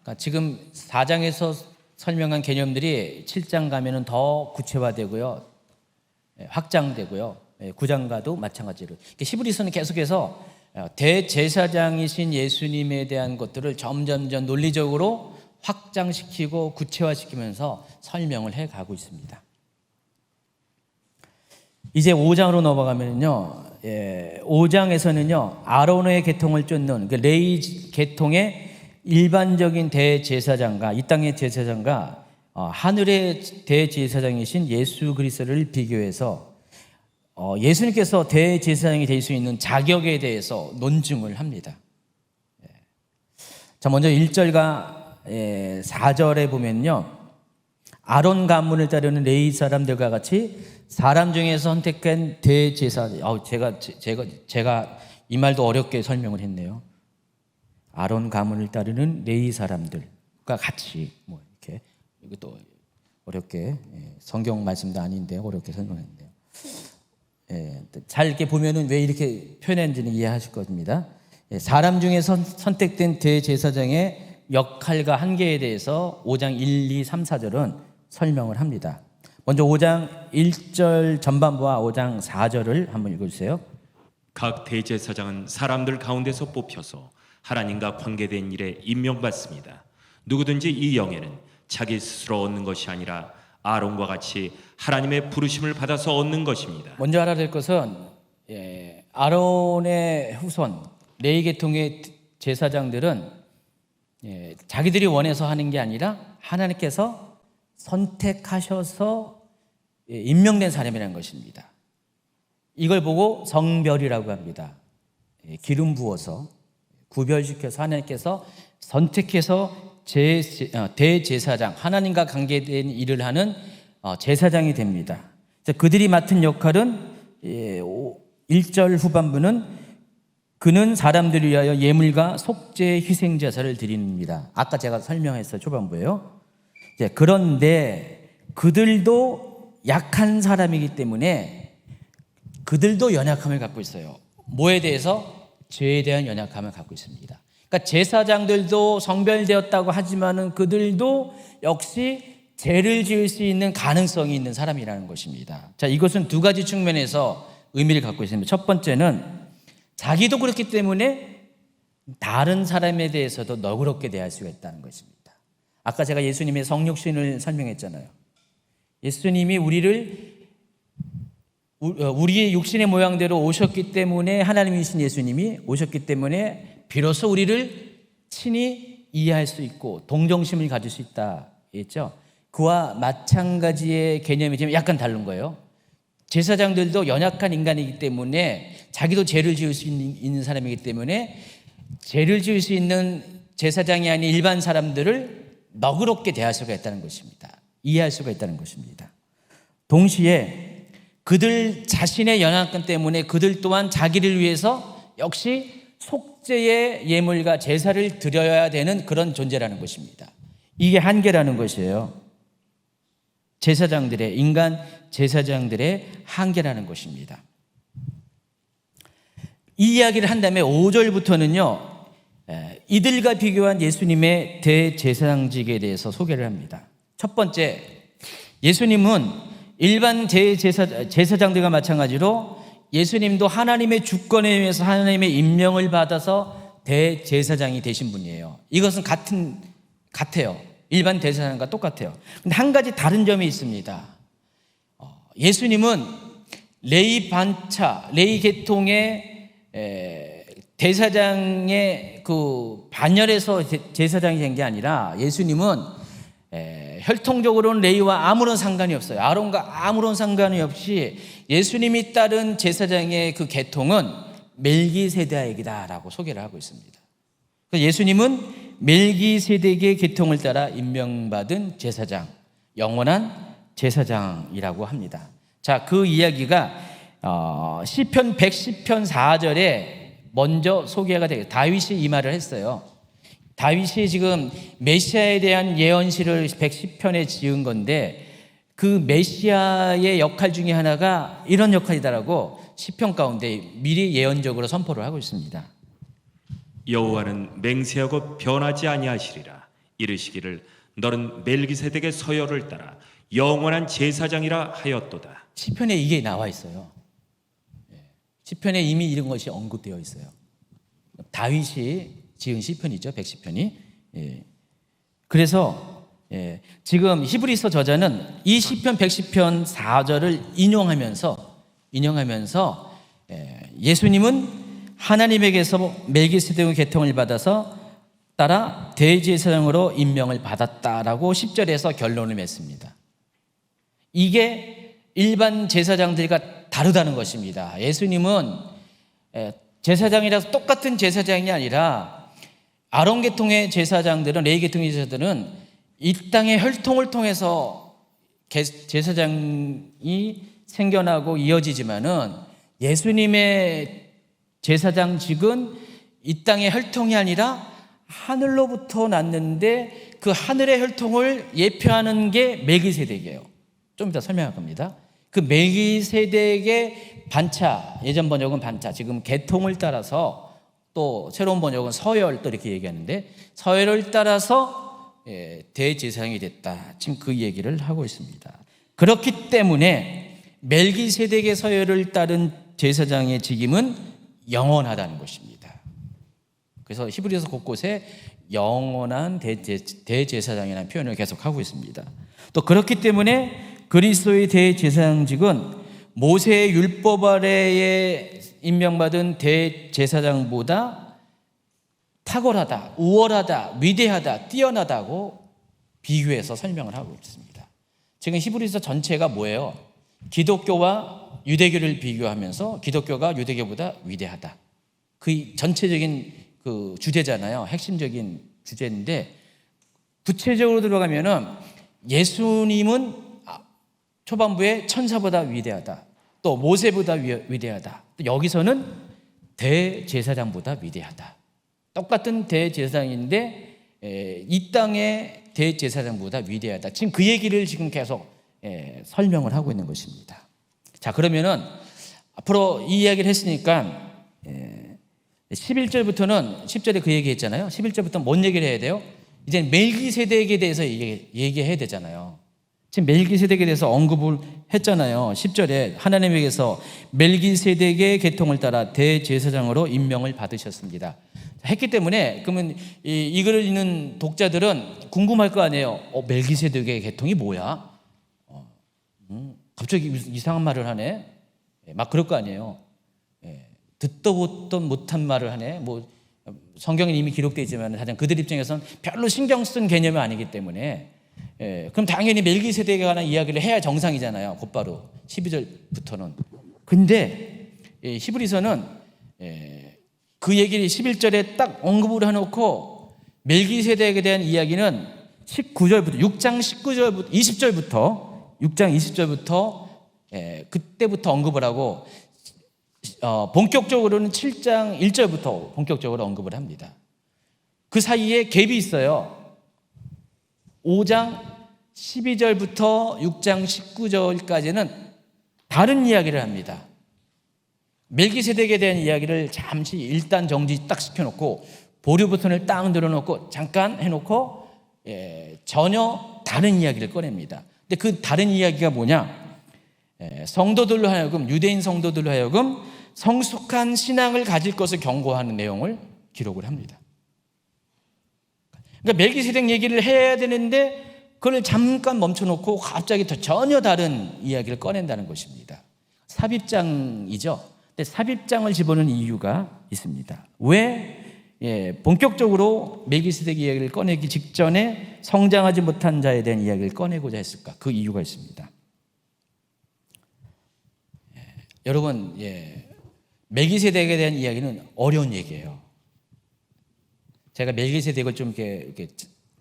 그러니까 지금 4장에서 설명한 개념들이 7장 가면은 더 구체화되고요, 확장되고요, 9장과도 마찬가지로. 히브리서는 계속해서 대제사장이신 예수님에 대한 것들을 점점점 논리적으로 확장시키고 구체화시키면서 설명을 해가고 있습니다. 이제 5장으로 넘어가면요, 5장에서는요 아론의 계통을 쫓는 그 레위 계통의 일반적인 대제사장과 이 땅의 제사장과 하늘의 대제사장이신 예수 그리스도를 비교해서 예수님께서 대제사장이 될 수 있는 자격에 대해서 논증을 합니다. 자, 먼저 1절과 4절에 보면요, 아론 가문을 따르는 레위 사람들과 같이 사람 중에서 선택한 대제사. 제가 이 말도 어렵게 설명을 했네요. 아론 가문을 따르는 레위 사람들과 같이 이렇게, 이것도 어렵게, 성경 말씀도 아닌데 어렵게 설명했네요. 잘 이렇게 보면은 왜 이렇게 표현했는지는 이해하실 겁니다. 사람 중에서 선택된 대제사장의 역할과 한계에 대해서 5장 1, 2, 3, 4절은 설명을 합니다. 먼저 5장 1절 전반부와 5장 4절을 한번 읽어주세요. 각 대제사장은 사람들 가운데서 뽑혀서 하나님과 관계된 일에 임명받습니다. 누구든지 이 영예는 자기 스스로 얻는 것이 아니라 아론과 같이 하나님의 부르심을 받아서 얻는 것입니다. 먼저 알아야 될 것은 아론의 후손 레위 계통의 제사장들은 자기들이 원해서 하는 게 아니라 하나님께서 선택하셔서 임명된 사람이라는 것입니다. 이걸 보고 성별이라고 합니다. 기름 부어서 구별시켜서 하나님께서 선택해서 대제사장, 하나님과 관계된 일을 하는 제사장이 됩니다. 그들이 맡은 역할은 1절 후반부는 그는 사람들을 위하여 예물과 속죄 희생제사를 드립니다. 아까 제가 설명했어요, 초반부에요. 그런데 그들도 약한 사람이기 때문에 그들도 연약함을 갖고 있어요. 뭐에 대해서? 죄에 대한 연약함을 갖고 있습니다. 그러니까 제사장들도 성별되었다고 하지만은 그들도 역시 죄를 지을 수 있는 가능성이 있는 사람이라는 것입니다. 자, 이것은 두 가지 측면에서 의미를 갖고 있습니다. 첫 번째는 자기도 그렇기 때문에 다른 사람에 대해서도 너그럽게 대할 수가 있다는 것입니다. 아까 제가 예수님의 성육신을 설명했잖아요. 예수님이 우리의 육신의 모양대로 오셨기 때문에, 하나님이신 예수님이 오셨기 때문에 비로소 우리를 친히 이해할 수 있고 동정심을 가질 수 있다 했죠. 그와 마찬가지의 개념이지만 약간 다른 거예요. 제사장들도 연약한 인간이기 때문에 자기도 죄를 지을 수 있는 사람이기 때문에 죄를 지을 수 있는 제사장이 아닌 일반 사람들을 너그럽게 대할 수가 있다는 것입니다. 이해할 수가 있다는 것입니다. 동시에 그들 자신의 연약함 때문에 그들 또한 자기를 위해서 역시 속죄의 예물과 제사를 드려야 되는 그런 존재라는 것입니다. 이게 한계라는 것이에요. 인간 제사장들의 한계라는 것입니다. 이 이야기를 한 다음에 5절부터는요, 이들과 비교한 예수님의 대제사장직에 대해서 소개를 합니다. 첫 번째, 예수님은 일반 제사장들과 마찬가지로 예수님도 하나님의 주권에 의해서 하나님의 임명을 받아서 대제사장이 되신 분이에요. 이것은 같아요. 일반 대제사장과 똑같아요. 근데 한 가지 다른 점이 있습니다. 예수님은 레위 계통의 대사장의 그 반열에서 제사장이 된 게 아니라 예수님은 혈통적으로는 레위와 아무런 상관이 없어요. 아론과 아무런 상관이 없이 예수님이 따른 제사장의 그 계통은 멜기세덱이다라고 소개를 하고 있습니다. 예수님은 멜기세덱의 계통을 따라 임명받은 제사장, 영원한 제사장이라고 합니다. 자, 그 이야기가 시편 110편 4절에 먼저 소개가 되고 다윗이 이 말을 했어요. 다윗이 지금 메시아에 대한 예언시를 110편에 지은 건데 그 메시아의 역할 중에 하나가 이런 역할이다라고 시편 가운데 미리 예언적으로 선포를 하고 있습니다. 여호와는 맹세하고 변하지 아니하시리라. 이르시기를 너는 멜기세덱의 서열을 따라 영원한 제사장이라 하였도다. 시편에 이게 나와 있어요. 시편에 이미 이런 것이 언급되어 있어요. 다윗이 지은 시편이죠, 110편이. 그래서 지금 히브리서 저자는 이 시편 110편 4절을 인용하면서 예수님은 하나님에게서 멜기세덱의 계통을 받아서 따라 대제사장으로 임명을 받았다라고 10절에서 결론을 맺습니다. 이게 일반 제사장들과 다르다는 것입니다. 예수님은 제사장이라서 똑같은 제사장이 아니라 아론 계통의 제사장들은, 레위 계통의 제사들은 이 땅의 혈통을 통해서 제사장이 생겨나고 이어지지만은 예수님의 제사장직은 이 땅의 혈통이 아니라 하늘로부터 났는데 그 하늘의 혈통을 예표하는 게 멜기세덱이에요. 좀 이따 설명할 겁니다. 그 멜기세덱의 반차, 예전 번역은 반차, 지금 계통을 따라서, 또 새로운 번역은 서열, 또 이렇게 얘기하는데 서열을 따라서 대제사장이 됐다. 지금 그 얘기를 하고 있습니다. 그렇기 때문에 멜기세덱의 서열을 따른 제사장의 직임은 영원하다는 것입니다. 그래서 히브리서 곳곳에 영원한 대제사장이라는 표현을 계속하고 있습니다. 또 그렇기 때문에 그리스도의 대제사장직은 모세의 율법 아래에 임명받은 대제사장보다 탁월하다, 우월하다, 위대하다, 뛰어나다고 비교해서 설명을 하고 있습니다. 지금 히브리서 전체가 뭐예요? 기독교와 유대교를 비교하면서 기독교가 유대교보다 위대하다. 그 전체적인 그 주제잖아요. 핵심적인 주제인데, 구체적으로 들어가면은 예수님은 초반부에 천사보다 위대하다, 또 모세보다 위대하다, 또 여기서는 대제사장보다 위대하다. 똑같은 대제사장인데 이 땅의 대제사장보다 위대하다. 지금 그 얘기를 지금 계속 설명을 하고 있는 것입니다. 자, 그러면은 앞으로 이 이야기를 했으니까 11절부터는 10절에 그 얘기 했잖아요. 11절부터 뭔 얘기를 해야 돼요? 이제 멜기세덱에 대해서 얘기해야 되잖아요. 지금 멜기세덱에 대해서 언급을 했잖아요. 10절에 하나님에게서 멜기세덱의 계통을 따라 대제사장으로 임명을 받으셨습니다. 했기 때문에 그러면 이 글을 읽는 독자들은 궁금할 거 아니에요. 멜기세덱의 계통이 뭐야? 갑자기 이상한 말을 하네. 막 그럴 거 아니에요. 듣도 보도 못한 말을 하네. 뭐 성경에 이미 기록되어 있지만 사실 그들 입장에서는 별로 신경 쓴 개념이 아니기 때문에 그럼 당연히 멜기세덱에 관한 이야기를 해야 정상이잖아요. 곧바로 12절부터는. 근데 히브리서는 그 얘기를 11절에 딱 언급을 해놓고 멜기세덱에 대한 이야기는 19절부터 6장 19절부터 6장 20절부터 그때부터 언급을 하고 본격적으로는 7장 1절부터 본격적으로 언급을 합니다. 그 사이에 갭이 있어요. 5장 12절부터 6장 19절까지는 다른 이야기를 합니다. 멜기세덱에 대한 이야기를 잠시 일단 정지 딱 시켜놓고 보류 버튼을 딱 늘어놓고 잠깐 해놓고 전혀 다른 이야기를 꺼냅니다. 근데 그 다른 이야기가 뭐냐? 성도들로 하여금, 유대인 성도들로 하여금 성숙한 신앙을 가질 것을 경고하는 내용을 기록을 합니다. 그러니까 멜기세덱 얘기를 해야 되는데 그걸 잠깐 멈춰놓고 갑자기 더 전혀 다른 이야기를 꺼낸다는 것입니다. 삽입장이죠. 근데 삽입장을 집어넣은 이유가 있습니다. 왜 본격적으로 멜기세덱 이야기를 꺼내기 직전에 성장하지 못한 자에 대한 이야기를 꺼내고자 했을까? 그 이유가 있습니다. 여러분, 멜기세덱에 대한 이야기는 어려운 얘기예요. 제가 멜기세덱을 좀 이렇게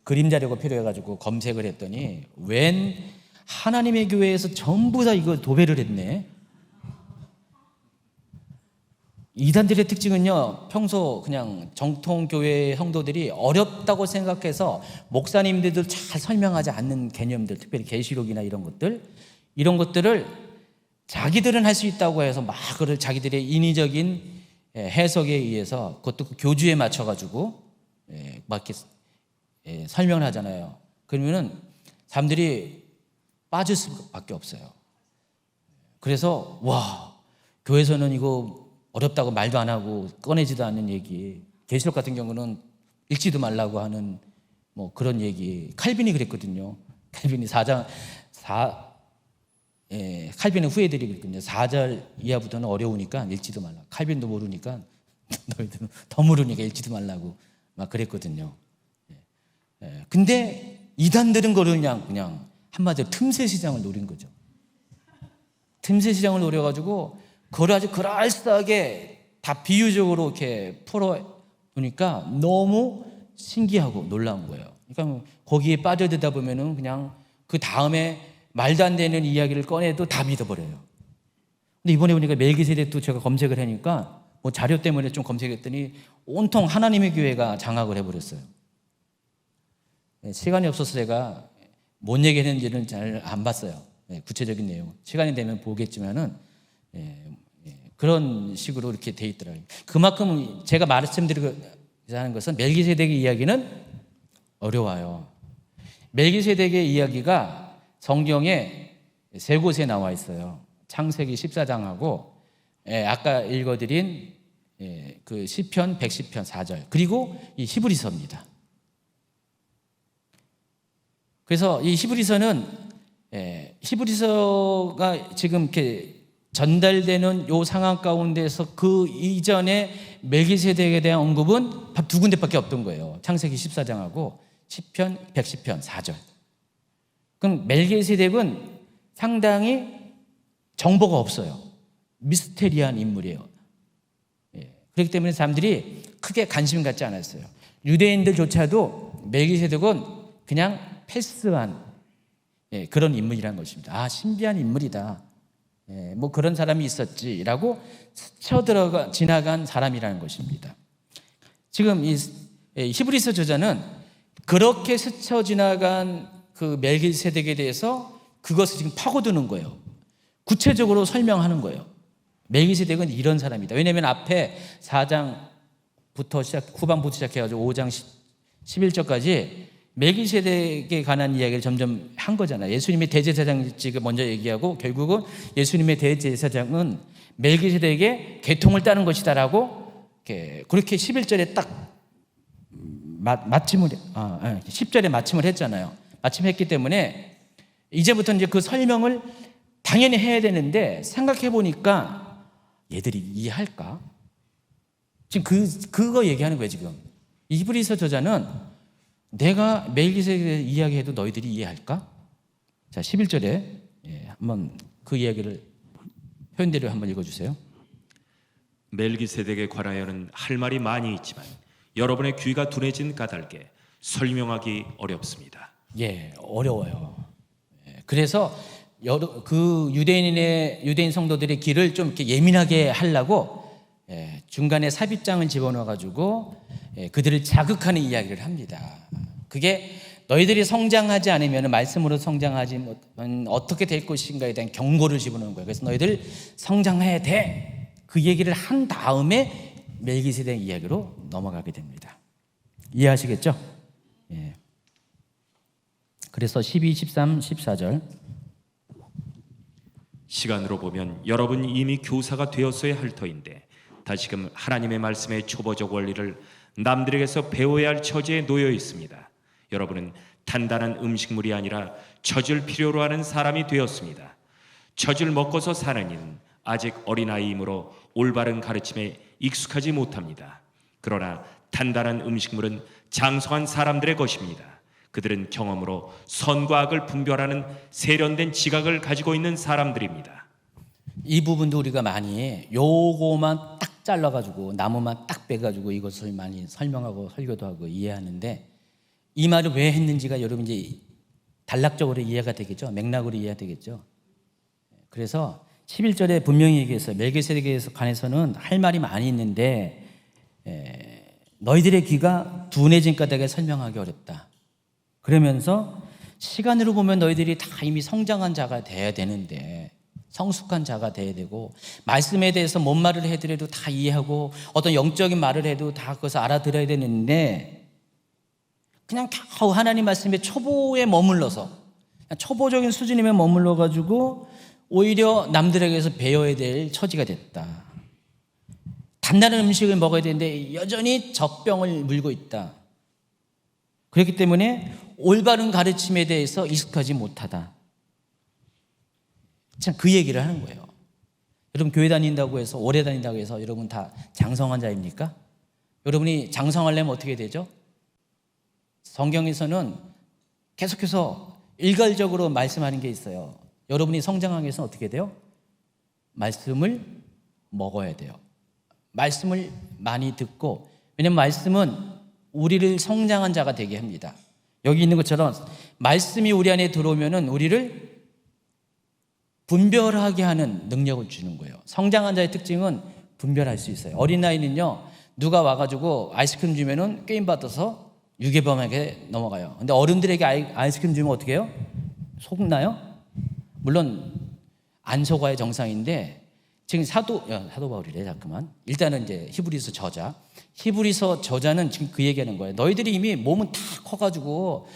그림 자료가 필요해가지고 검색을 했더니 웬 하나님의 교회에서 전부 다 이거 도배를 했네. 이단들의 특징은요, 평소 그냥 정통교회 성도들이 어렵다고 생각해서 목사님들도 잘 설명하지 않는 개념들, 특별히 계시록이나 이런 것들을 자기들은 할 수 있다고 해서 막 그걸 자기들의 인위적인 해석에 의해서 그것도 교주에 맞춰가지고 막 이렇게 설명을 하잖아요. 그러면은 사람들이 빠질 수밖에 없어요. 그래서 와, 교회에서는 이거 어렵다고 말도 안 하고 꺼내지도 않는 얘기, 계시록 같은 경우는 읽지도 말라고 하는 뭐 그런 얘기. 칼빈이 그랬거든요. 칼빈이 4장 칼빈의 후예들이 그랬거든요. 4절 이하부터는 어려우니까 읽지도 말라. 칼빈도 모르니까 너희들은 더 모르니까 읽지도 말라고 막 그랬거든요. 근데 이단들은 그걸 그냥 한마디로 틈새 시장을 노린 거죠. 틈새 시장을 노려가지고 그걸 아주 그럴싸하게 다 비유적으로 이렇게 풀어보니까 너무 신기하고 놀라운 거예요. 그러니까 거기에 빠져들다 보면은 그냥 그 다음에 말도 안 되는 이야기를 꺼내도 다 믿어버려요. 근데 이번에 보니까 멜기세덱도 제가 검색을 하니까 뭐 자료 때문에 좀 검색했더니 온통 하나님의 교회가 장악을 해버렸어요. 시간이 없어서 제가 뭔 얘기했는지는 잘 안 봤어요. 구체적인 내용. 시간이 되면 보겠지만은 그런 식으로 이렇게 돼 있더라고요. 그만큼 제가 말씀드리는 것은 멜기세덱의 이야기는 어려워요. 멜기세덱의 이야기가 성경에 세 곳에 나와 있어요. 창세기 14장하고 아까 읽어드린 그 시편 110편 4절 그리고 이 히브리서입니다. 그래서 이 히브리서가 지금 이렇게 전달되는 요 상황 가운데서 그 이전에 멜기세덱에 대한 언급은 두 군데밖에 없던 거예요. 창세기 14장하고 시편 110편 4절. 그럼 멜기세덱은 상당히 정보가 없어요. 미스테리한 인물이에요. 그렇기 때문에 사람들이 크게 관심 갖지 않았어요. 유대인들조차도 멜기세덱은 그냥 패스한 그런 인물이라는 것입니다. 아, 신비한 인물이다. 뭐 그런 사람이 있었지라고 스쳐 들어가 지나간 사람이라는 것입니다. 지금 이 히브리서 저자는 그렇게 스쳐 지나간 그 멜기세덱에 대해서 그것을 지금 파고드는 거예요. 구체적으로 설명하는 거예요. 멜기세덱은 이런 사람이다. 왜냐하면 앞에 4장부터 후반부터 시작해가지고 5장 11절까지 멜기세덱에 관한 이야기를 점점 한 거잖아요. 예수님의 대제사장직을 먼저 얘기하고 결국은 예수님의 대제사장은 멜기세덱의 계통을 따른 것이다라고 그렇게 11절에 딱 마침을 10절에 마침을 했잖아요. 마침했기 때문에 이제부터 이제 그 설명을 당연히 해야 되는데 생각해 보니까 얘들이 이해할까? 지금 그거 얘기하는 거예요. 지금 히브리서 저자는 내가 멜기세덱에 이야기해도 너희들이 이해할까? 자, 11절에 한번 그 이야기를 표현대로 한번 읽어주세요. 멜기세덱에 관하여는 할 말이 많이 있지만 여러분의 귀가 둔해진 까닭에 설명하기 어렵습니다. 어려워요. 그래서 그 유대인 성도들의 귀를 좀 이렇게 예민하게 하려고 중간에 삽입장을 집어넣어가지고 그들을 자극하는 이야기를 합니다. 그게 너희들이 성장하지 않으면 말씀으로 성장하지 못하면 어떻게 될 것인가에 대한 경고를 집어넣는 거예요. 그래서 너희들 성장해야 돼. 그 얘기를 한 다음에 멜기세덱 이야기로 넘어가게 됩니다. 이해하시겠죠? 그래서 12, 13, 14절 시간으로 보면 여러분이 이미 교사가 되었어야 할 터인데 다시금 하나님의 말씀의 초보적 원리를 남들에게서 배워야 할 처지에 놓여 있습니다. 여러분은 단단한 음식물이 아니라 젖을 필요로 하는 사람이 되었습니다. 젖을 먹고서 사는 이는 아직 어린아이이므로 올바른 가르침에 익숙하지 못합니다. 그러나 단단한 음식물은 장성한 사람들의 것입니다. 그들은 경험으로 선과 악을 분별하는 세련된 지각을 가지고 있는 사람들입니다. 이 부분도 우리가 많이 요거만 딱 잘라가지고 나무만 딱 빼가지고 이것을 많이 설명하고 설교도 하고 이해하는데 이 말을 왜 했는지가 여러분 이제 단락적으로 이해가 되겠죠. 맥락으로 이해가 되겠죠. 그래서 11절에 분명히 얘기했어요. 멜기세덱에 관해서는 할 말이 많이 있는데 너희들의 귀가 둔해진 까닭에 설명하기 어렵다. 그러면서 시간으로 보면 너희들이 다 이미 성장한 자가 돼야 되는데 성숙한 자가 돼야 되고 말씀에 대해서 뭔 말을 해드려도 다 이해하고 어떤 영적인 말을 해도 다 그것을 알아들어야 되는데 그냥 겨우 하나님 말씀의 초보에 머물러서 그냥 초보적인 수준임에 머물러 가지고 오히려 남들에게서 배워야 될 처지가 됐다. 단단한 음식을 먹어야 되는데 여전히 젖병을 물고 있다. 그렇기 때문에 올바른 가르침에 대해서 익숙하지 못하다. 참 그 얘기를 하는 거예요. 여러분 교회 다닌다고 해서 오래 다닌다고 해서 여러분 다 장성한 자입니까? 여러분이 장성하려면 어떻게 되죠? 성경에서는 계속해서 일괄적으로 말씀하는 게 있어요. 여러분이 성장하기 위해서는 어떻게 돼요? 말씀을 먹어야 돼요. 말씀을 많이 듣고, 왜냐하면 말씀은 우리를 성장한 자가 되게 합니다. 여기 있는 것처럼 말씀이 우리 안에 들어오면은 우리를 분별하게 하는 능력을 주는 거예요. 성장한 자의 특징은 분별할 수 있어요. 어린아이는요, 누가 와가지고 아이스크림 주면은 게임 받아서 유괴범에게 넘어가요. 근데 어른들에게 아이스크림 주면 어떻게 해요? 속나요? 물론 안 속아야 정상인데, 지금 사도 바울이래. 잠깐만. 일단은 이제 히브리서 저자는 지금 그 얘기하는 거예요. 너희들이 이미 몸은 다 커가지고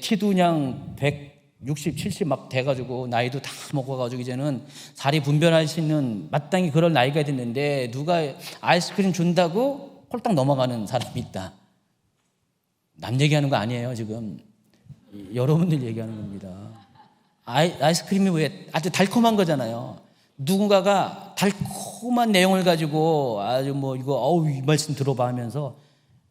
키도 그냥 160, 70 막 돼가지고 나이도 다 먹어가지고 이제는 사리 분별할 수 있는 마땅히 그럴 나이가 됐는데 누가 아이스크림 준다고 홀딱 넘어가는 사람이 있다. 남 얘기하는 거 아니에요. 지금 여러분들 얘기하는 겁니다. 아이스크림이 왜 아주 달콤한 거잖아요. 누군가가 달콤한 내용을 가지고 아주 뭐 이거 이 말씀 들어봐 하면서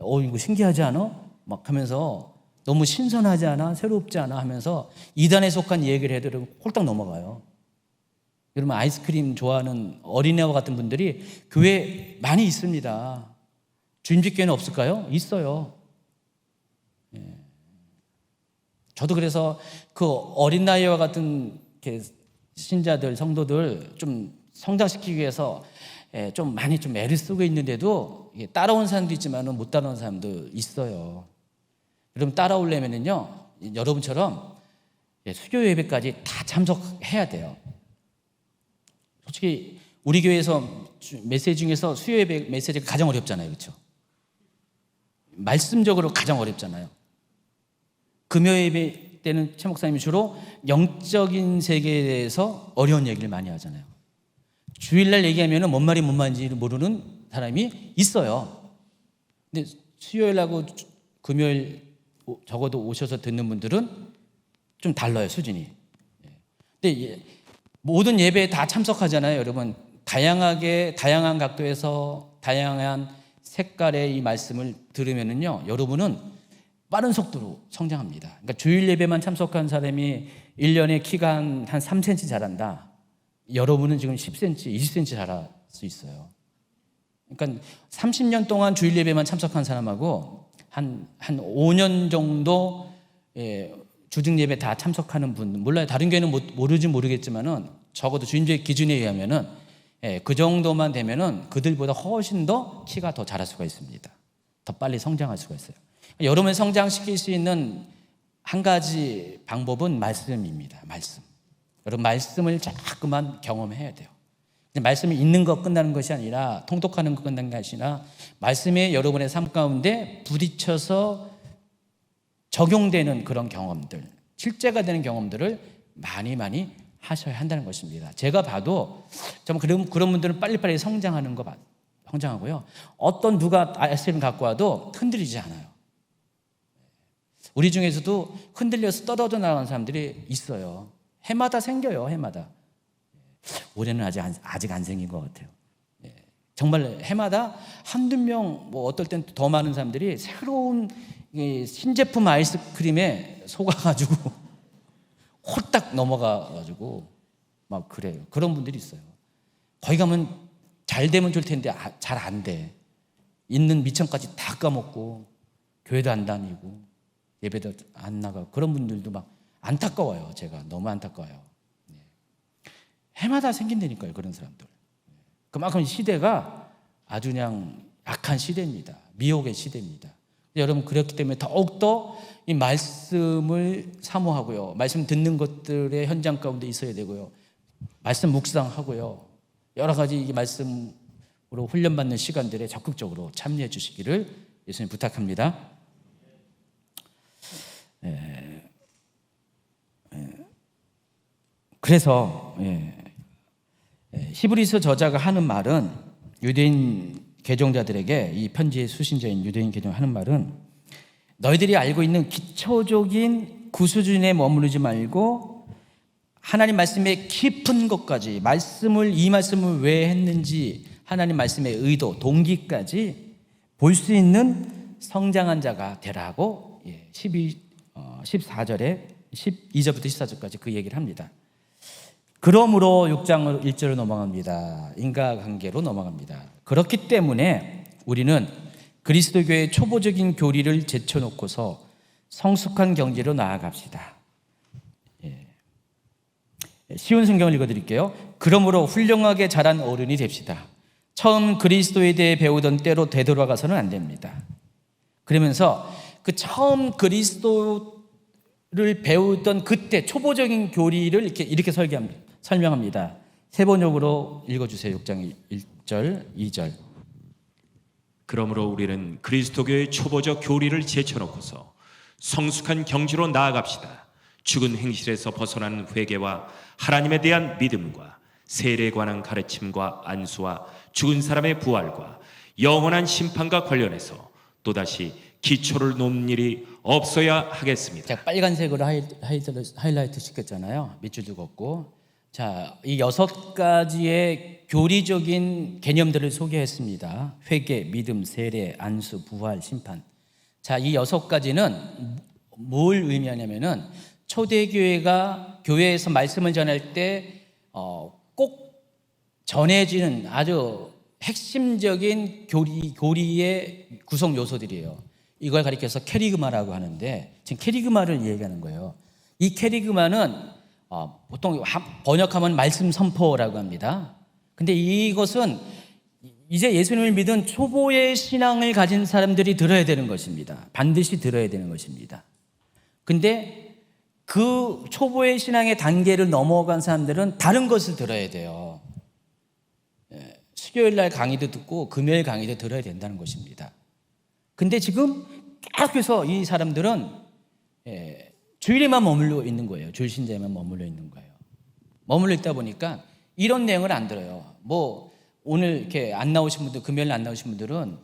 이거 신기하지 않아? 막 하면서 너무 신선하지 않아? 새롭지 않아? 하면서 이단에 속한 얘기를 해도 홀딱 넘어가요. 여러분 아이스크림 좋아하는 어린애와 같은 분들이 교회에 많이 있습니다. 주임직교회는 없을까요? 있어요. 저도 그래서 그 어린 나이와 같은 신자들, 성도들 좀 성장시키기 위해서 좀 많이 좀 애를 쓰고 있는데도 따라온 사람도 있지만 못 따라온 사람도 있어요. 여러분 따라오려면요, 여러분처럼 수요 예배까지 다 참석해야 돼요. 솔직히 우리 교회에서 메시지 중에서 수요 예배 메시지가 가장 어렵잖아요, 그렇죠? 말씀적으로 가장 어렵잖아요. 금요 예배 때는 최 목사님이 주로 영적인 세계에 대해서 어려운 얘기를 많이 하잖아요. 주일날 얘기하면 뭔 말이 뭔 말인지 모르는 사람이 있어요. 근데 수요일하고 금요일 적어도 오셔서 듣는 분들은 좀 달라요, 수준이. 근데 모든 예배에 다 참석하잖아요, 여러분. 다양한 각도에서 다양한 색깔의 이 말씀을 들으면은요, 여러분은 빠른 속도로 성장합니다. 그러니까 주일 예배만 참석한 사람이 1년에 키가 한 3cm 자란다. 여러분은 지금 10cm, 20cm 자랄 수 있어요. 그러니까 30년 동안 주일 예배만 참석한 사람하고 한 5년 정도 주중 예배 다 참석하는 분, 몰라요. 다른 교회는 모르겠지만은 적어도 주임제의 기준에 의하면은 그 정도만 되면은 그들보다 훨씬 더 키가 더 자랄 수가 있습니다. 더 빨리 성장할 수가 있어요. 여러분을 성장시킬 수 있는 한 가지 방법은 말씀입니다. 말씀. 여러분 말씀을 자꾸만 경험해야 돼요. 말씀이 있는 것 끝나는 것이 아니라, 통독하는 것 끝나는 것이 아니라, 말씀이 여러분의 삶 가운데 부딪혀서 적용되는 그런 경험들, 실제가 되는 경험들을 많이 하셔야 한다는 것입니다. 제가 봐도 정말 그런 분들은 빨리빨리 성장하고요. 어떤 누가 아이스크림 갖고 와도 흔들리지 않아요. 우리 중에서도 흔들려서 떨어져 나가는 사람들이 있어요. 해마다 생겨요, 해마다. 올해는 아직 안 생긴 것 같아요. 정말 해마다 한두 명, 어떨 땐 더 많은 사람들이 새로운 신제품 아이스크림에 속아가지고 홀딱 넘어가가지고 막 그래요. 그런 분들이 있어요. 거기 가면 잘 되면 좋을 텐데 잘 안 돼. 있는 미천까지 다 까먹고 교회도 안 다니고 예배도 안 나가고 그런 분들도 막 안타까워요. 제가 너무 안타까워요. 해마다 생긴다니까요, 그런 사람들. 그만큼 시대가 아주 그냥 악한 시대입니다. 미혹의 시대입니다. 여러분 그렇기 때문에 더욱더 이 말씀을 사모하고요, 말씀 듣는 것들의 현장 가운데 있어야 되고요, 말씀 묵상하고요, 여러 가지 이 말씀으로 훈련받는 시간들에 적극적으로 참여해 주시기를 예수님 부탁합니다. 그래서 히브리서 저자가 하는 말은, 유대인 개종자들에게, 이 편지의 수신자인 유대인 개종 하는 말은, 너희들이 알고 있는 기초적인 구수준에 머무르지 말고 하나님 말씀의 깊은 것까지, 이 말씀을 왜 했는지 하나님 말씀의 의도, 동기까지 볼 수 있는 성장한 자가 되라고 14절에 12절부터 14절까지 그 얘기를 합니다. 그러므로 6장 1절로 넘어갑니다. 인과관계로 넘어갑니다. 그렇기 때문에 우리는 그리스도교의 초보적인 교리를 제쳐놓고서 성숙한 경지로 나아갑시다. 쉬운 성경을 읽어드릴게요. 그러므로 훌륭하게 자란 어른이 됩시다. 처음 그리스도에 대해 배우던 때로 되돌아가서는 안 됩니다. 그러면서 그 처음 그리스도를 배우던 그때 초보적인 교리를 이렇게 설명합니다. 세 번역으로 읽어주세요. 6장 1절, 2절. 그러므로 우리는 그리스도교의 초보적 교리를 제쳐놓고서 성숙한 경지로 나아갑시다. 죽은 행실에서 벗어난 회개와 하나님에 대한 믿음과 세례에 관한 가르침과 안수와 죽은 사람의 부활과 영원한 심판과 관련해서 또다시 기초를 놓는 일이 없어야 하겠습니다. 제가 빨간색으로 하이라이트 시켰잖아요. 밑줄도 긋고. 자, 이 6가지의 교리적인 개념들을 소개했습니다. 회개, 믿음, 세례, 안수, 부활, 심판. 자, 이 6가지는 뭘 의미하냐면은, 초대교회가 교회에서 말씀을 전할 때 꼭 전해지는 아주 핵심적인 교리의 구성 요소들이에요. 이걸 가리켜서 캐리그마라고 하는데, 지금 캐리그마를 얘기하는 거예요. 이 캐리그마는 보통 번역하면 말씀 선포라고 합니다. 근데 이것은 이제 예수님을 믿은 초보의 신앙을 가진 사람들이 들어야 되는 것입니다. 반드시 들어야 되는 것입니다. 근데 그 초보의 신앙의 단계를 넘어간 사람들은 다른 것을 들어야 돼요. 수요일 날 강의도 듣고 금요일 강의도 들어야 된다는 것입니다. 근데 지금 계속해서 이 사람들은 주일에만 머물러 있는 거예요. 주일 신자에만 머물러 있는 거예요. 머물러 있다 보니까 이런 내용을 안 들어요. 뭐 오늘 이렇게 안 나오신 분들, 금요일 안 나오신 분들은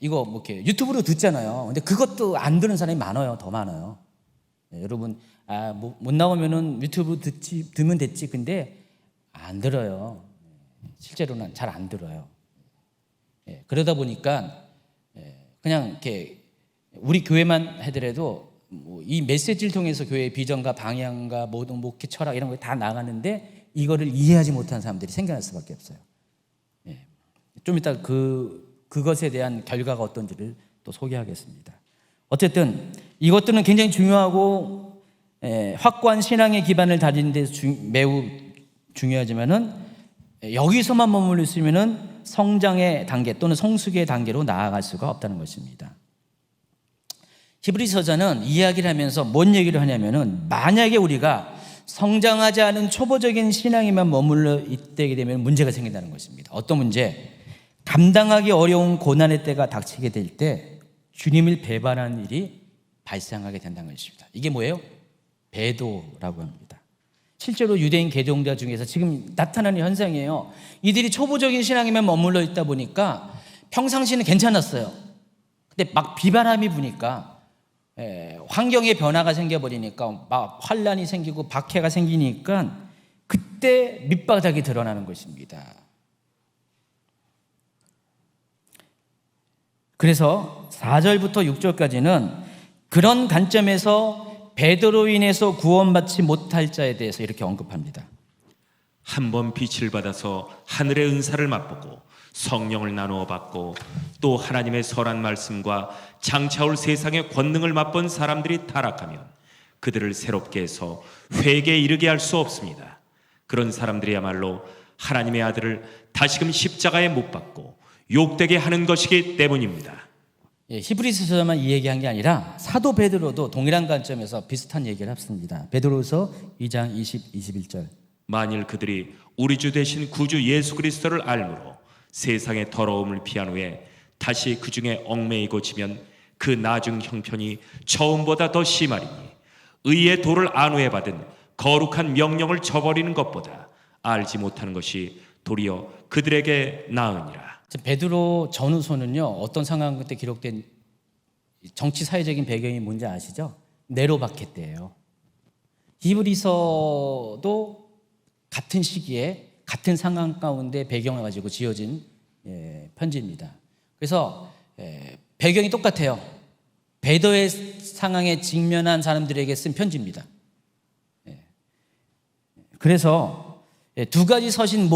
이거 뭐 이렇게 유튜브로 듣잖아요. 근데 그것도 안 듣는 사람이 많아요. 더 많아요. 여러분, 못 나오면은 유튜브 듣면 됐지. 근데 안 들어요. 실제로는 잘 안 들어요. 그러다 보니까 그냥 이렇게 우리 교회만 하더라도 이 메시지를 통해서 교회의 비전과 방향과 모든 목회 철학 이런 거 다 나가는데 이거를 이해하지 못한 사람들이 생겨날 수밖에 없어요. 좀 이따 그것에 대한 결과가 어떤지를 또 소개하겠습니다. 어쨌든 이것들은 굉장히 중요하고 확고한 신앙의 기반을 다지는 데 매우 중요하지만은 여기서만 머물러 있으면은 성장의 단계 또는 성숙의 단계로 나아갈 수가 없다는 것입니다. 히브리서자는 이야기를 하면서 뭔 얘기를 하냐면은, 만약에 우리가 성장하지 않은 초보적인 신앙에만 머물러 있게 되면 문제가 생긴다는 것입니다. 어떤 문제? 감당하기 어려운 고난의 때가 닥치게 될 때 주님을 배반하는 일이 발생하게 된다는 것입니다. 이게 뭐예요? 배도라고 합니다. 실제로 유대인 개종자 중에서 지금 나타나는 현상이에요. 이들이 초보적인 신앙에만 머물러 있다 보니까 평상시는 괜찮았어요. 근데 막 비바람이 부니까, 환경의 변화가 생겨버리니까 막 환란이 생기고 박해가 생기니까 그때 밑바닥이 드러나는 것입니다. 그래서 4절부터 6절까지는 그런 관점에서 베드로로 인해서 구원받지 못할 자에 대해서 이렇게 언급합니다. 한 번 빛을 받아서 하늘의 은사를 맛보고 성령을 나누어 받고 또 하나님의 선한 말씀과 장차올 세상의 권능을 맛본 사람들이 타락하면 그들을 새롭게 해서 회개에 이르게 할 수 없습니다. 그런 사람들이야말로 하나님의 아들을 다시금 십자가에 못 박고 욕되게 하는 것이기 때문입니다. 히브리서만 이 얘기한 게 아니라 사도 베드로도 동일한 관점에서 비슷한 얘기를 했습니다. 베드로서 2장 21절. 만일 그들이 우리 주 되신 구주 예수 그리스도를 알므로 세상의 더러움을 피한 후에 다시 그 중에 얽매이고 지면 그 나중 형편이 처음보다 더 심하리니 의의 도를 안후에 받은 거룩한 명령을 저버리는 것보다 알지 못하는 것이 도리어 그들에게 나으니라. 베드로 전후서는요, 어떤 상황 그때 기록된 정치 사회적인 배경이 뭔지 아시죠? 네로 박해 때예요. 히브리서도 같은 시기에 같은 상황 가운데 배경을 가지고 지어진 편지입니다. 그래서 배경이 똑같아요. 베드로의 상황에 직면한 사람들에게 쓴 편지입니다. 그래서 두 가지 서신의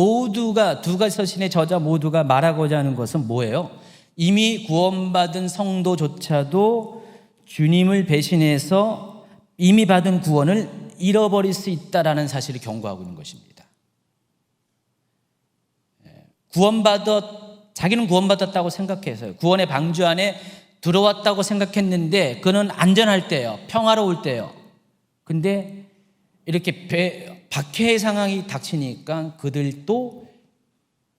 저자 모두가 말하고자 하는 것은 뭐예요? 이미 구원받은 성도조차도 주님을 배신해서 이미 받은 구원을 잃어버릴 수 있다라는 사실을 경고하고 있는 것입니다. 자기는 구원받았다고 생각해서요. 구원의 방주 안에 들어왔다고 생각했는데 그는 안전할 때예요. 평화로울 때예요. 근데 이렇게 박해의 상황이 닥치니까 그들도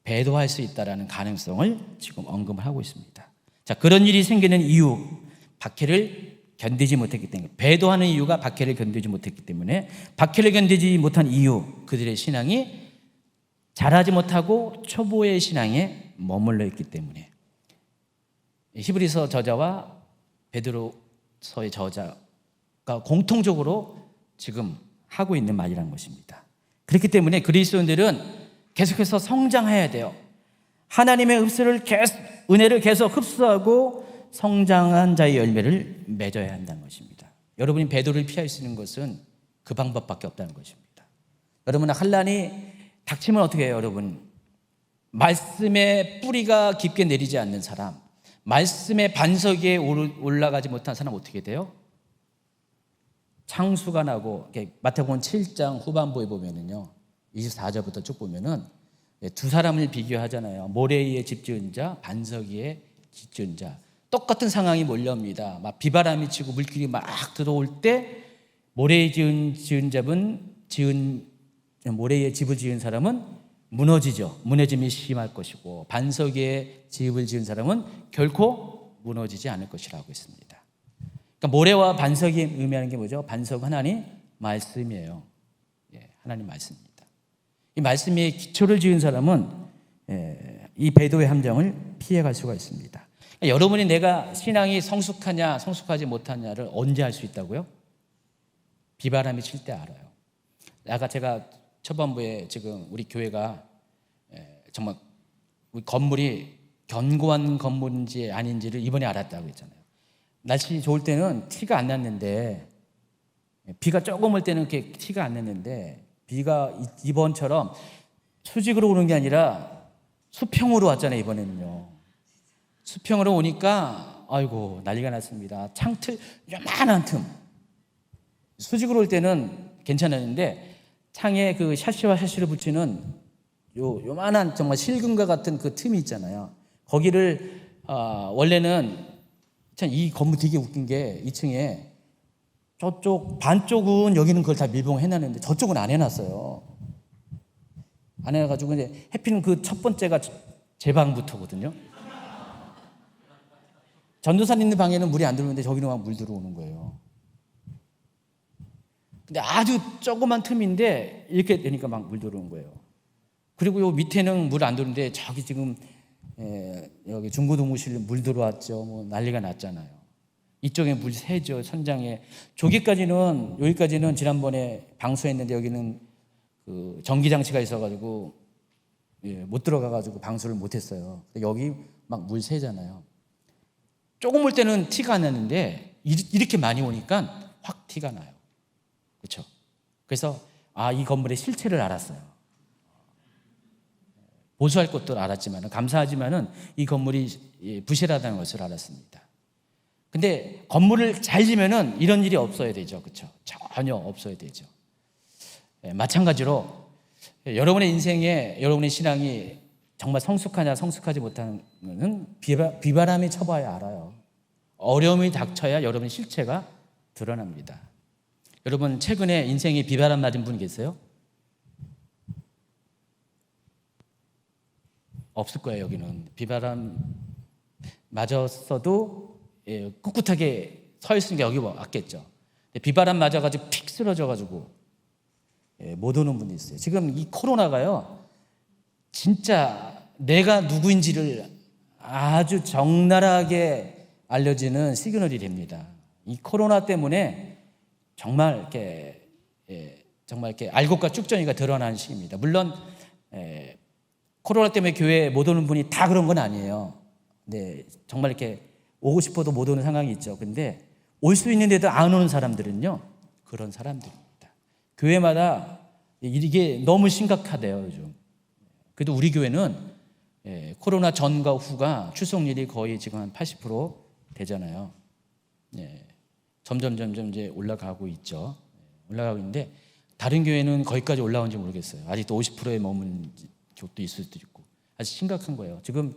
배도할 수 있다는 가능성을 지금 언급을 하고 있습니다. 자, 그런 일이 생기는 이유, 박해를 견디지 못했기 때문에, 배도하는 이유가 박해를 견디지 못했기 때문에, 박해를 견디지 못한 이유, 그들의 신앙이 자라지 못하고 초보의 신앙에 머물러 있기 때문에. 히브리서 저자와 베드로서의 저자가 공통적으로 지금 하고 있는 말이라는 것입니다. 그렇기 때문에 그리스도인들은 계속해서 성장해야 돼요. 하나님의 은혜를 계속 흡수하고 성장한 자의 열매를 맺어야 한다는 것입니다. 여러분이 베드로를 피할 수 있는 것은 그 방법밖에 없다는 것입니다. 여러분, 환난이 닥치면 어떻게 해요? 여러분, 말씀의 뿌리가 깊게 내리지 않는 사람, 말씀의 반석 위에 올라가지 못한 사람 어떻게 돼요? 창수가 나고, 마태복음 7장 후반부에 보면은요, 24절부터 쭉 보면은 두 사람을 비교하잖아요. 모래 위에 집 지은 자, 반석 위에 집 지은 자. 똑같은 상황이 몰려옵니다. 막 비바람이 치고 물길이 막 들어올 때 모래 위에 모래 위에 집을 지은 사람은 무너지죠. 무너짐이 심할 것이고, 반석 위에 집을 지은 사람은 결코 무너지지 않을 것이라고 했습니다. 그러니까 모래와 반석이 의미하는 게 뭐죠? 반석 하나님 말씀이에요. 하나님 말씀입니다. 이 말씀에 기초를 지은 사람은 이 배도의 함정을 피해갈 수가 있습니다. 그러니까 여러분이 내가 신앙이 성숙하냐 성숙하지 못하냐를 언제 알 수 있다고요? 비바람이 칠 때 알아요. 아까 제가 초반부에 지금 우리 교회가 정말 우리 건물이 견고한 건물인지 아닌지를 이번에 알았다고 했잖아요. 날씨 좋을 때는 티가 안 났는데, 비가 조금 올 때는 이렇게 티가 안 났는데, 비가 이번처럼 수직으로 오는 게 아니라 수평으로 왔잖아요. 이번에는요. 수평으로 오니까 아이고 난리가 났습니다. 창틀 요만한 틈. 수직으로 올 때는 괜찮았는데 창에 그 샤시와 샤시를 붙이는 요만한 정말 실금과 같은 그 틈이 있잖아요. 거기를 원래는 참 이 건물 되게 웃긴 게 2층에 저쪽 반쪽은 여기는 그걸 다 밀봉 해놨는데 저쪽은 안 해놨어요. 안 해놔가지고 이제 해피는 그 첫 번째가 제 방부터거든요. 전도사님 있는 방에는 물이 안 들어오는데 저기는 막 물 들어오는 거예요. 근데 아주 조그만 틈인데 이렇게 되니까 막 물 들어오는 거예요. 그리고 요 밑에는 물 안 들어오는데 저기 지금 여기 중고등부실 물 들어왔죠. 뭐 난리가 났잖아요. 이쪽에 물 새죠. 천장에. 여기까지는 지난번에 방수했는데 여기는 그 전기장치가 있어가지고 못 들어가가지고 방수를 못했어요. 여기 막 물 새잖아요. 조금 올 때는 티가 안 나는데 이렇게 많이 오니까 확 티가 나요. 그렇죠? 그래서 이 건물의 실체를 알았어요. 보수할 것도 알았지만 감사하지만은 이 건물이 부실하다는 것을 알았습니다. 근데 건물을 잘 지면은 이런 일이 없어야 되죠. 그렇죠? 전혀 없어야 되죠. 마찬가지로 여러분의 인생에 여러분의 신앙이 정말 성숙하냐 성숙하지 못하는 비바람이 쳐봐야 알아요. 어려움이 닥쳐야 여러분의 실체가 드러납니다. 여러분 최근에 인생에 비바람 맞은 분 계세요? 없을 거예요. 여기는 비바람 맞았어도 꿋꿋하게 서 있으니까 여기 왔겠죠. 비바람 맞아가지고 픽 쓰러져가지고 못 오는 분이 있어요. 지금 이 코로나가요, 진짜 내가 누구인지를 아주 적나라하게 알려지는 시그널이 됩니다. 이 코로나 때문에 정말 이렇게 정말 이렇게 알곡과 쭉정이가 드러나는 시기입니다. 물론 코로나 때문에 교회에 못 오는 분이 다 그런 건 아니에요. 네, 정말 이렇게 오고 싶어도 못 오는 상황이 있죠. 근데 올 수 있는데도 안 오는 사람들은요, 그런 사람들입니다. 교회마다 이게 너무 심각하대요, 요즘. 그래도 우리 교회는 코로나 전과 후가 출석률이 거의 지금 한 80% 되잖아요. 점점 이제 올라가고 있죠. 올라가고 있는데 다른 교회는 거기까지 올라온지 모르겠어요. 아직도 50%에 머무는 곳도 있을 수도 있고. 아주 심각한 거예요. 지금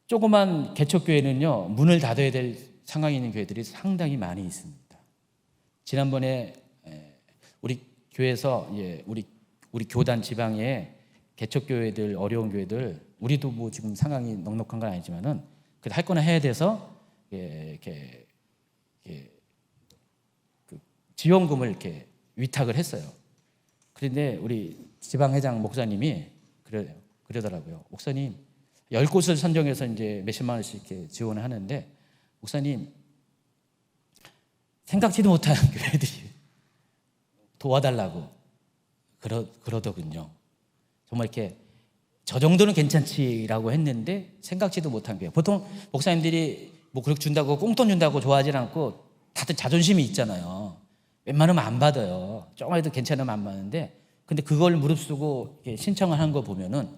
조그만 개척교회는요, 문을 닫아야 될 상황에 있는 교회들이 상당히 많이 있습니다. 지난번에 우리 교회에서 우리 교단 지방에 개척교회들, 어려운 교회들, 우리도 뭐 지금 상황이 넉넉한 건 아니지만은 그래도 할 거나 해야 돼서 이렇게 그 지원금을 이렇게 위탁을 했어요. 그런데 우리 지방회장 목사님이 그러더라고요. 목사님, 10곳을 선정해서 이제 몇십만 원씩 이렇게 지원을 하는데, 목사님, 생각지도 못한 교회들이 도와달라고 그러더군요. 정말 이렇게 저 정도는 괜찮지라고 했는데 생각지도 못한 거예요. 보통 목사님들이 뭐 그렇게 준다고 꽁돈 준다고 좋아하지 않고 다들 자존심이 있잖아요. 웬만하면 안 받아요. 조금만 해도 괜찮으면 안 받는데, 근데 그걸 무릅쓰고 신청을 하는 거 보면은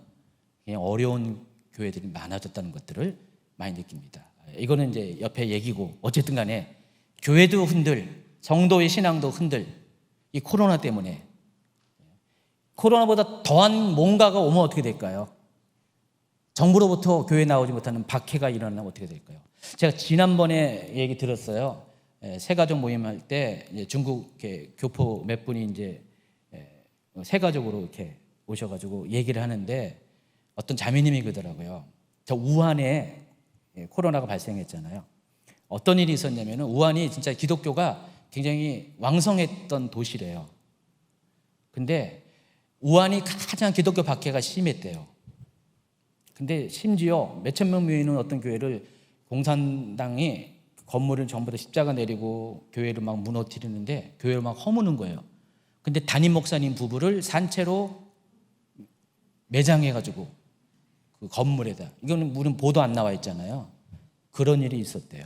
그냥 어려운 교회들이 많아졌다는 것들을 많이 느낍니다. 이거는 이제 옆에 얘기고, 어쨌든 간에 교회도 흔들, 성도의 신앙도 흔들, 이 코로나 때문에. 코로나보다 더한 뭔가가 오면 어떻게 될까요? 정부로부터 교회에 나오지 못하는 박해가 일어나면 어떻게 될까요? 제가 지난번에 얘기 들었어요. 새가족 모임할 때 중국 교포 몇 분이 이제 새가족으로 이렇게 오셔가지고 얘기를 하는데, 어떤 자매님이 그러더라고요. 저 우한에 코로나가 발생했잖아요. 어떤 일이 있었냐면, 우한이 진짜 기독교가 굉장히 왕성했던 도시래요. 근데 우한이 가장 기독교 박해가 심했대요. 근데 심지어 몇천 명 모이는 어떤 교회를 공산당이 건물을 전부 다 십자가 내리고 교회를 막 무너뜨리는데, 교회를 막 허무는 거예요. 근데 담임 목사님 부부를 산채로 매장해가지고 그 건물에다, 이거는 우리는 보도 안 나와 있잖아요. 그런 일이 있었대요.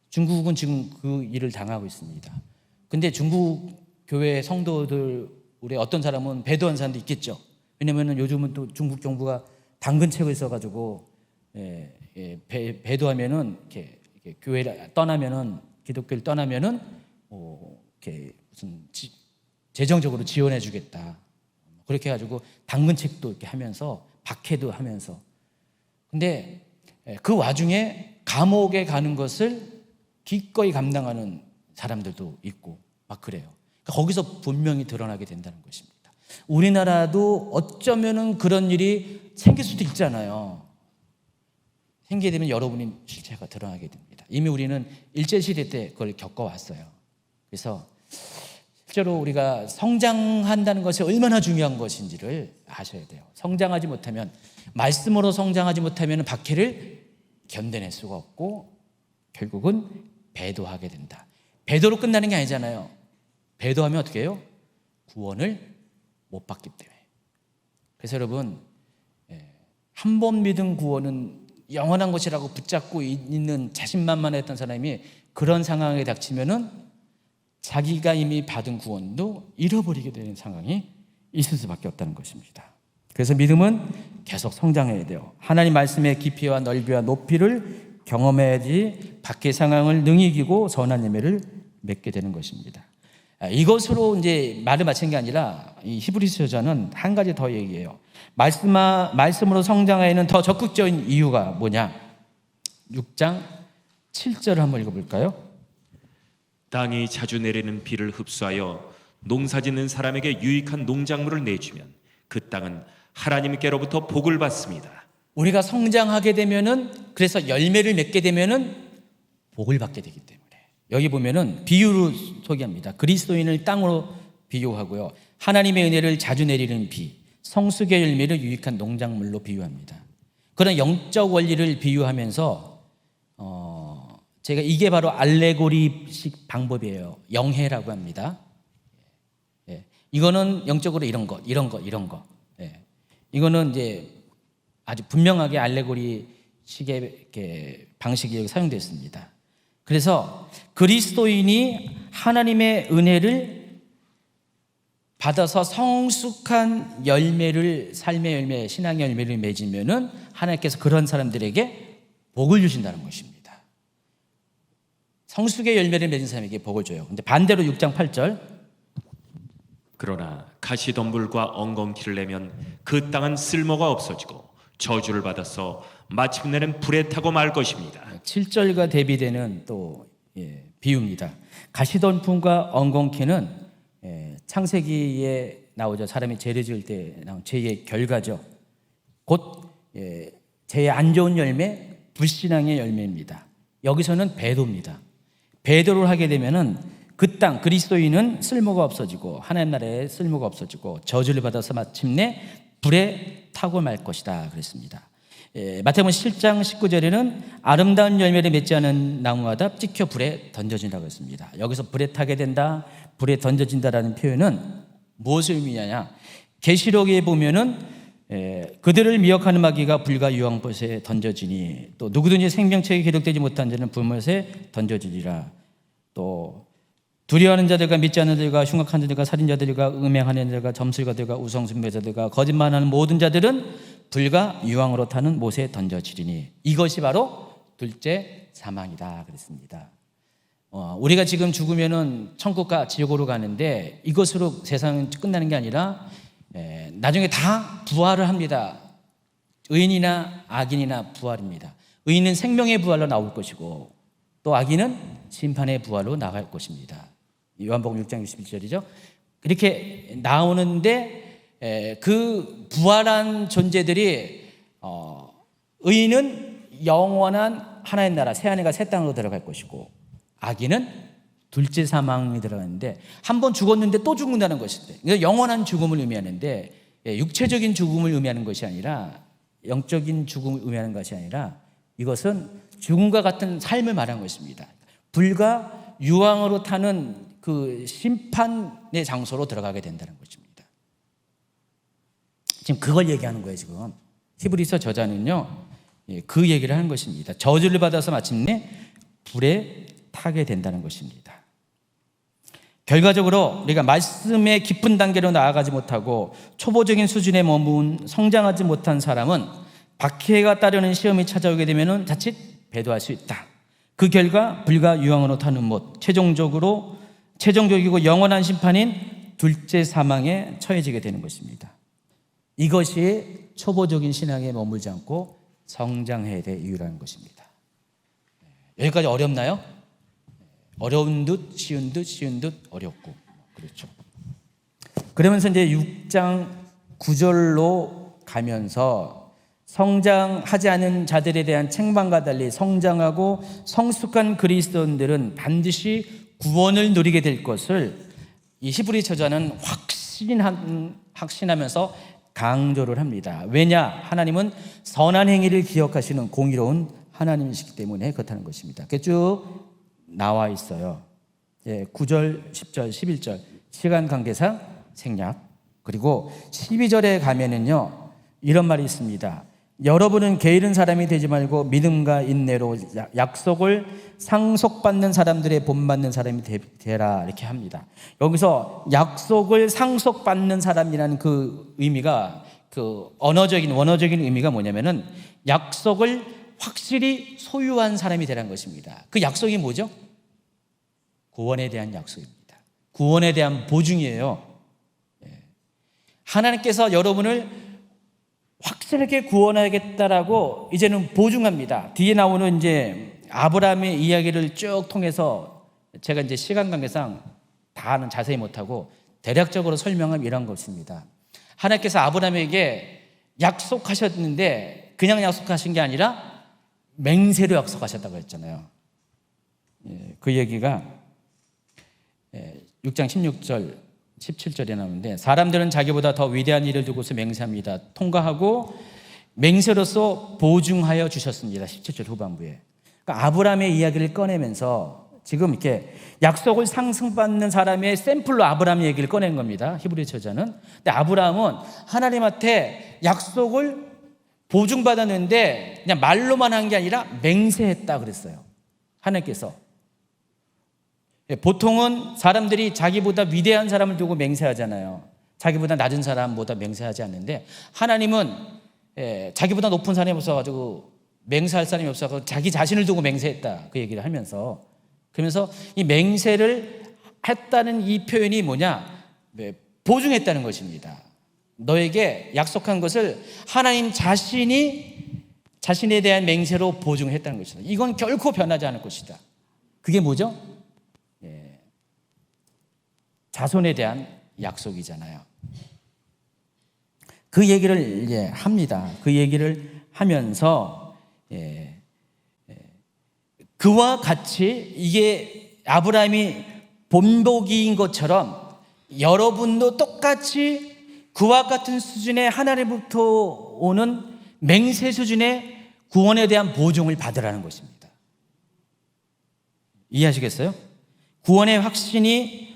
중국은 지금 그 일을 당하고 있습니다. 근데 중국 교회 성도들, 우리 어떤 사람은 배도한 사람도 있겠죠. 왜냐면은 요즘은 또 중국 정부가 당근책을 써가지고 배도하면은 이렇게 교회를 떠나면은, 기독교를 떠나면은 이렇게 무슨 재정적으로 지원해주겠다. 그렇게 해가지고 당근책도 이렇게 하면서 박해도 하면서. 근데 그 와중에 감옥에 가는 것을 기꺼이 감당하는 사람들도 있고 막 그래요. 거기서 분명히 드러나게 된다는 것입니다. 우리나라도 어쩌면은 그런 일이 생길 수도 있잖아요. 생기게 되면 여러분의 실체가 드러나게 됩니다. 이미 우리는 일제시대 때 그걸 겪어왔어요. 그래서 실제로 우리가 성장한다는 것이 얼마나 중요한 것인지를 아셔야 돼요. 성장하지 못하면, 말씀으로 성장하지 못하면 박해를 견뎌낼 수가 없고 결국은 배도하게 된다. 배도로 끝나는 게 아니잖아요. 배도하면 어떻게 해요? 구원을 못 받기 때문에. 그래서 여러분, 한 번 믿은 구원은 영원한 것이라고 붙잡고 있는 자신만만했던 사람이 그런 상황에 닥치면은 자기가 이미 받은 구원도 잃어버리게 되는 상황이 있을 수밖에 없다는 것입니다. 그래서 믿음은 계속 성장해야 돼요. 하나님 말씀의 깊이와 넓이와 높이를 경험해야지 밖의 상황을 능히 이기고 선한 예매를 맺게 되는 것입니다. 이것으로 이제 말을 마친 게 아니라 이 히브리서전은 한 가지 더 얘기해요. 말씀으로 성장하에는 더 적극적인 이유가 뭐냐? 6장 7절을 한번 읽어볼까요? 땅이 자주 내리는 비를 흡수하여 농사짓는 사람에게 유익한 농작물을 내주면 그 땅은 하나님께로부터 복을 받습니다. 우리가 성장하게 되면은, 그래서 열매를 맺게 되면은 복을 받게 되기 때문에. 여기 보면은 비유로 소개합니다. 그리스도인을 땅으로 비유하고요. 하나님의 은혜를 자주 내리는 비, 성숙의 열매를 유익한 농작물로 비유합니다. 그런 영적 원리를 비유하면서 제가 이게 바로 알레고리식 방법이에요. 영해라고 합니다. 예. 이거는 영적으로 이런 것. 예. 이거는 이제 아주 분명하게 알레고리식의 이렇게 방식이 여기 사용됐습니다. 그래서 그리스도인이 하나님의 은혜를 받아서 성숙한 열매를, 삶의 열매, 신앙의 열매를 맺으면은 하나님께서 그런 사람들에게 복을 주신다는 것입니다. 성숙의 열매를 맺은 사람에게 복을 줘요. 근데 반대로 6장 8절, 그러나 가시덤불과 엉겅퀴를 내면 그 땅은 쓸모가 없어지고 저주를 받아서 마침내는 불에 타고 말 것입니다. 7절과 대비되는 또 비유입니다. 가시덤불과 엉겅퀴는 창세기에 나오죠. 사람이 죄를 지을 때 나온 죄의 결과죠. 곧 죄의 안 좋은 열매, 불신앙의 열매입니다. 여기서는 배도입니다. 배도를 하게 되면은 그 땅, 그리스도인은 쓸모가 없어지고 하나님 나라에 쓸모가 없어지고 저주를 받아서 마침내 불에 타고 말 것이다 그랬습니다. 마태복음 7장 19절에는 아름다운 열매를 맺지 않은 나무마다 찍혀 불에 던져진다고 했습니다. 여기서 불에 타게 된다, 불에 던져진다라는 표현은 무엇을 의미하냐? 계시록에 보면은 그들을 미혹하는 마귀가 불과 유황못에 던져지니, 또 누구든지 생명책에 기록되지 못한 자는 불못에 던져지리라. 또 두려워하는 자들과 믿지 않는 자들과 흉악한 자들과 살인자들과 음행하는 자들과 점술가들과 우상숭배자들과 거짓말하는 모든 자들은 불과 유황으로 타는 못에 던져지리니, 이것이 바로 둘째 사망이다 그랬습니다. 우리가 지금 죽으면은 천국과 지옥으로 가는데 이것으로 세상은 끝나는 게 아니라 나중에 다 부활을 합니다. 의인이나 악인이나 부활입니다. 의인은 생명의 부활로 나올 것이고 또 악인은 심판의 부활로 나갈 것입니다. 요한복음 6장 61절이죠. 이렇게 나오는데 그 부활한 존재들이 의인은 영원한 하나님 나라 새하늘과 새 땅으로 들어갈 것이고 악인은 둘째 사망이 들어가는데, 한 번 죽었는데 또 죽는다는 것인데, 그러니까 영원한 죽음을 의미하는데 육체적인 죽음을 의미하는 것이 아니라, 영적인 죽음을 의미하는 것이 아니라 이것은 죽음과 같은 삶을 말하는 것입니다. 불과 유황으로 타는 그 심판의 장소로 들어가게 된다는 것입니다. 지금 그걸 얘기하는 거예요. 지금 히브리서 저자는요 그 얘기를 하는 것입니다. 저주를 받아서 마침내 불에 타게 된다는 것입니다. 결과적으로 우리가 말씀의 깊은 단계로 나아가지 못하고 초보적인 수준에 머문 성장하지 못한 사람은 박해가 따르는 시험이 찾아오게 되면 자칫 배도할 수 있다. 그 결과 불과 유황으로 타는 못, 최종적이고 영원한 심판인 둘째 사망에 처해지게 되는 것입니다. 이것이 초보적인 신앙에 머물지 않고 성장해야 될 이유라는 것입니다. 여기까지 어렵나요? 어려운 듯 쉬운 듯 쉬운 듯 어렵고 그렇죠. 그러면서 이제 6장 9절로 가면서 성장하지 않은 자들에 대한 책망과 달리 성장하고 성숙한 그리스도인들은 반드시 구원을 누리게 될 것을 이 히브리 저자는 확신하면서 강조를 합니다. 왜냐? 하나님은 선한 행위를 기억하시는 공의로운 하나님이시기 때문에 그렇다는 것입니다. 쭉 나와 있어요. 9절, 10절, 11절 시간 관계상 생략. 그리고 12절에 가면은요 이런 말이 있습니다. 여러분은 게으른 사람이 되지 말고 믿음과 인내로 약속을 상속받는 사람들의 본받는 사람이 되라 이렇게 합니다. 여기서 약속을 상속받는 사람이라는 그 의미가, 그 원어적인 의미가 뭐냐면은 약속을 확실히 소유한 사람이 되라는 것입니다. 그 약속이 뭐죠? 구원에 대한 약속입니다. 구원에 대한 보증이에요. 하나님께서 여러분을 확실하게 구원하겠다라고 이제는 보증합니다. 뒤에 나오는 이제 아브라함의 이야기를 쭉 통해서 제가 이제 시간 관계상 다는 자세히 못하고 대략적으로 설명하면 이런 것입니다. 하나님께서 아브라함에게 약속하셨는데 그냥 약속하신 게 아니라 맹세로 약속하셨다고 했잖아요. 그 얘기가 6장 16절 17절에 나오는데 사람들은 자기보다 더 위대한 일을 두고서 맹세합니다. 통과하고 맹세로서 보증하여 주셨습니다. 17절 후반부에. 그러니까 아브라함의 이야기를 꺼내면서 지금 이렇게 약속을 상승받는 사람의 샘플로 아브라함 얘기를 꺼낸 겁니다. 히브리 저자는. 근데 아브라함은 하나님한테 약속을 보증받았는데 그냥 말로만 한 게 아니라 맹세했다 그랬어요. 하나님께서. 보통은 사람들이 자기보다 위대한 사람을 두고 맹세하잖아요. 자기보다 낮은 사람보다 맹세하지 않는데 하나님은 자기보다 높은 사람이 없어가지고 맹세할 사람이 없어서 자기 자신을 두고 맹세했다 그 얘기를 하면서 그러면서 이 맹세를 했다는 이 표현이 뭐냐? 보증했다는 것입니다. 너에게 약속한 것을 하나님 자신에 대한 맹세로 보증했다는 것이다. 이건 결코 변하지 않을 것이다. 그게 뭐죠? 자손에 대한 약속이잖아요. 그 얘기를 합니다. 그 얘기를 하면서 그와 같이 이게 아브라함이 본보기인 것처럼 여러분도 똑같이 그와 같은 수준의 하나님부터 오는 맹세 수준의 구원에 대한 보증을 받으라는 것입니다. 이해하시겠어요? 구원의 확신이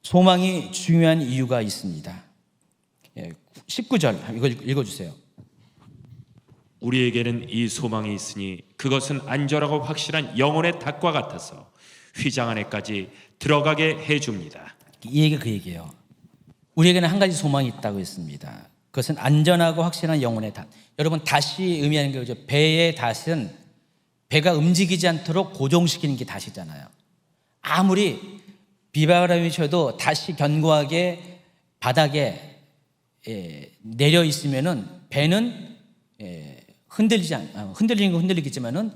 소망이 중요한 이유가 있습니다. 19절 이걸 읽어주세요. 우리에게는 이 소망이 있으니 그것은 안전하고 확실한 영혼의 닭과 같아서 휘장 안에까지 들어가게 해줍니다. 이 얘기가 그 얘기예요. 우리에게는 한 가지 소망이 있다고 했습니다. 그것은 안전하고 확실한 영혼의 닷. 여러분 닷이 의미하는 게 그죠? 배의 닷은 배가 움직이지 않도록 고정시키는 게 닷이잖아요. 아무리 비바람이 쳐도 닷이 견고하게 바닥에 내려 있으면은 배는 흔들리는 건 흔들리겠지만은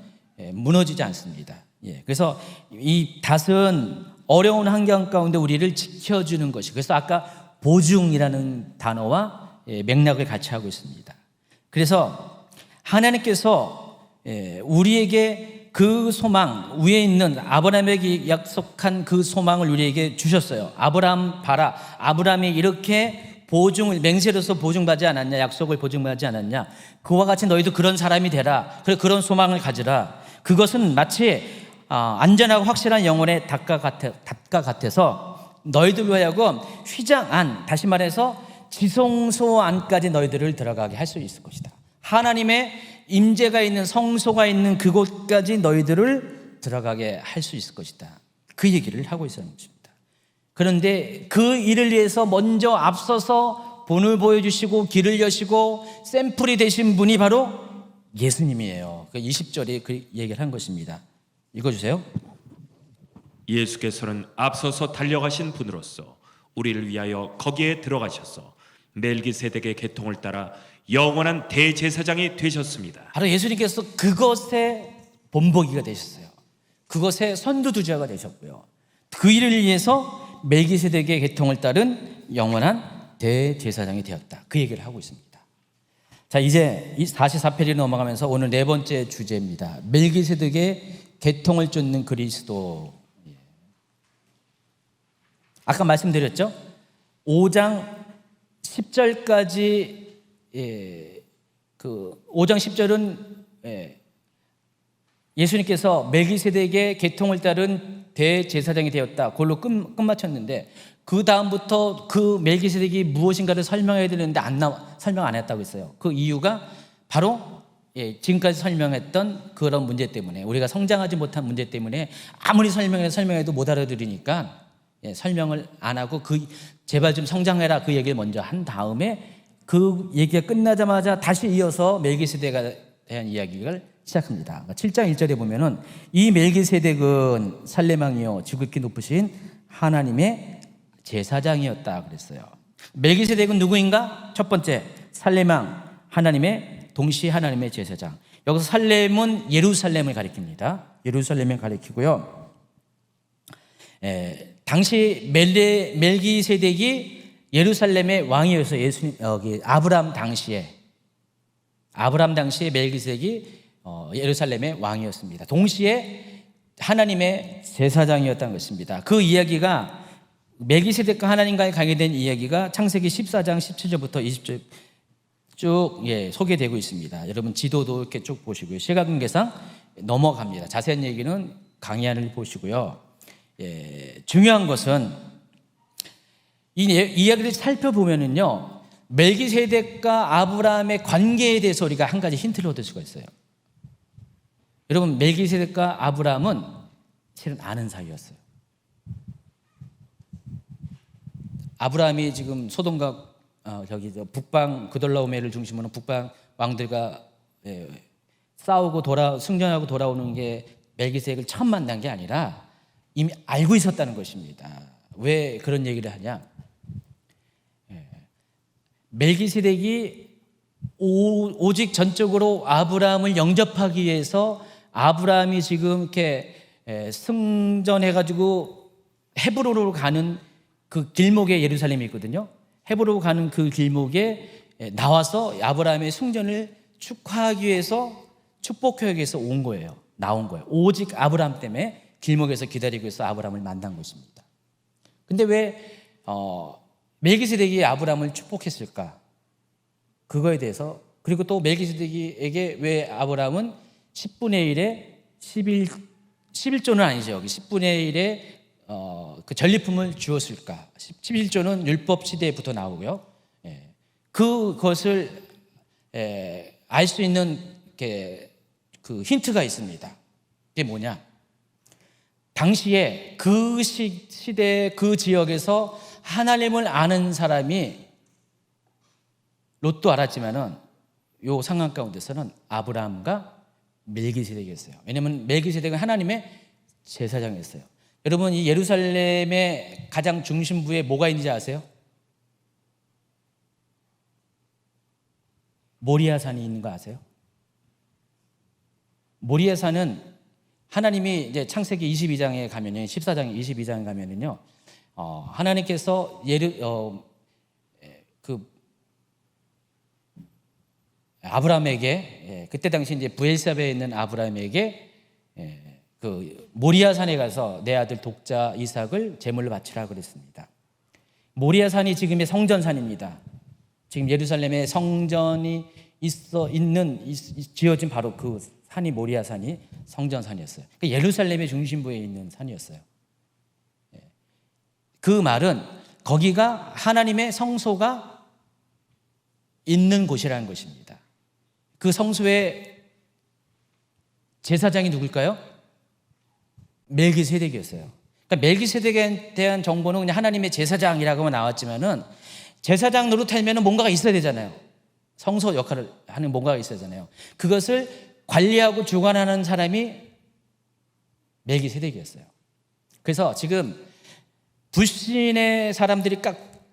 무너지지 않습니다. 그래서 이 닷은 어려운 환경 가운데 우리를 지켜주는 것이. 그래서 아까 보증이라는 단어와 맥락을 같이 하고 있습니다. 그래서 하나님께서 우리에게 그 소망, 위에 있는 아브라함에게 약속한 그 소망을 우리에게 주셨어요. 아브라함 봐라. 아브라함이 이렇게 보증을 맹세로서 보증받지 않았냐, 약속을 보증받지 않았냐. 그와 같이 너희도 그런 사람이 되라. 그런 소망을 가지라. 그것은 마치 안전하고 확실한 영혼의 닭과 같아서 너희들 위하여금 휘장 안, 다시 말해서 지성소 안까지 너희들을 들어가게 할 수 있을 것이다. 하나님의 임재가 있는 성소가 있는 그곳까지 너희들을 들어가게 할 수 있을 것이다. 그 얘기를 하고 있었는 것입니다. 그런데 그 일을 위해서 먼저 앞서서 본을 보여주시고 길을 여시고 샘플이 되신 분이 바로 예수님이에요. 20절에 그 얘기를 한 것입니다. 읽어주세요. 예수께서는 앞서서 달려가신 분으로서 우리를 위하여 거기에 들어가셔서 멜기세덱의 계통을 따라 영원한 대제사장이 되셨습니다. 바로 예수님께서 그것의 본보기가 되셨어요. 그것의 선두주자가 되셨고요. 그 일을 위해서 멜기세덱의 계통을 따른 영원한 대제사장이 되었다. 그 얘기를 하고 있습니다. 자, 이제 44페이지 넘어가면서 오늘 네 번째 주제입니다. 멜기세덱의 계통을 쫓는 그리스도. 아까 말씀드렸죠? 5장 10절까지 그 5장 10절은 예수님께서 멜기세덱의 계통을 따른 대제사장이 되었다. 그걸로 끝마쳤는데 그 다음부터 그 멜기세덱이 무엇인가를 설명해야 되는데 설명 안 했다고 했어요. 그 이유가 바로 지금까지 설명했던 그런 문제 때문에, 우리가 성장하지 못한 문제 때문에 아무리 설명해도 못 알아들으니까 설명을 안 하고 제발 좀 성장해라 그 얘기를 먼저 한 다음에 그 얘기가 끝나자마자 다시 이어서 멜기세덱에 대한 이야기를 시작합니다. 7장 1절에 보면은 이 멜기세덱은 살레망이요 지극히 높으신 하나님의 제사장이었다 그랬어요. 멜기세덱은 누구인가? 첫 번째, 살레망, 동시 하나님의 제사장. 여기서 살렘은 예루살렘을 가리킵니다. 예루살렘을 가리키고요. 당시 멜기세덱이 예루살렘의 왕이어서 아브람 당시에 멜기세덱이 예루살렘의 왕이었습니다. 동시에 하나님의 제사장이었다는 것입니다. 그 이야기가 멜기세덱과 하나님과의 관계된 이야기가 창세기 14장 17절부터 20절 쭉 소개되고 있습니다. 여러분 지도도 이렇게 쭉 보시고요. 시각관계상 넘어갑니다. 자세한 얘기는 강의안을 보시고요. 중요한 것은 이 이야기를 살펴보면은요, 멜기세덱과 아브라함의 관계에 대해서 우리가 한 가지 힌트를 얻을 수가 있어요. 여러분, 멜기세덱과 아브라함은 실은 아는 사이였어요. 아브라함이 지금 소돔과 저기 북방 그돌라오메를 중심으로 북방 왕들과 싸우고 승전하고 돌아오는 게 멜기세덱을 처음 만난 게 아니라 이미 알고 있었다는 것입니다. 왜 그런 얘기를 하냐? 멜기세덱이 오직 전적으로 아브라함을 영접하기 위해서 아브라함이 지금 이렇게 승전해가지고 헤브론으로 가는 그 길목에 예루살렘이 있거든요. 헤브론으로 가는 그 길목에 나와서 아브라함의 승전을 축하하기 위해서 축복하기 위해서 온 거예요. 나온 거예요. 오직 아브라함 때문에 길목에서 기다리고 있어 아브라함을 만난 것입니다. 근데 왜 멜기세덱이 아브라함을 축복했을까? 그거에 대해서, 그리고 또 멜기세덱에게 왜 아브라함은 10분의 1에 11조는 아니죠. 여기 10분의 1에 그 전리품을 주었을까? 11조는 율법 시대부터 나오고요. 그것을 알 수 있는 그 힌트가 있습니다. 그게 뭐냐? 당시에 그 시대 그 지역에서 하나님을 아는 사람이 롯도 알았지만은 요 상황 가운데서는 아브라함과 멜기세덱이었어요. 왜냐하면 멜기세덱은 하나님의 제사장이었어요. 여러분, 이 예루살렘의 가장 중심부에 뭐가 있는지 아세요? 모리아산이 있는 거 아세요? 모리아산은 하나님이 이제 창세기 22장에 가면요, 14장 22장에 가면은요, 하나님께서 아브라함에게, 그때 당시 이제 브엘사베에 있는 아브라함에게 그 모리아산에 가서 내 아들 독자 이삭을 제물로 바치라 그랬습니다. 모리아산이 지금의 성전산입니다. 지금 예루살렘에 성전이 지어진 바로 그 산이 모리아산이 성전산이었어요. 그러니까 예루살렘의 중심부에 있는 산이었어요. 그 말은 거기가 하나님의 성소가 있는 곳이라는 것입니다. 그 성소의 제사장이 누굴까요? 멜기세덱이었어요. 그러니까 멜기세덱에 대한 정보는 그냥 하나님의 제사장이라고만 나왔지만은 제사장 노릇하면 뭔가가 있어야 되잖아요. 성소 역할을 하는 뭔가가 있어야 되잖아요. 그것을 관리하고 주관하는 사람이 멜기세덱이었어요. 그래서 지금 불신의 사람들이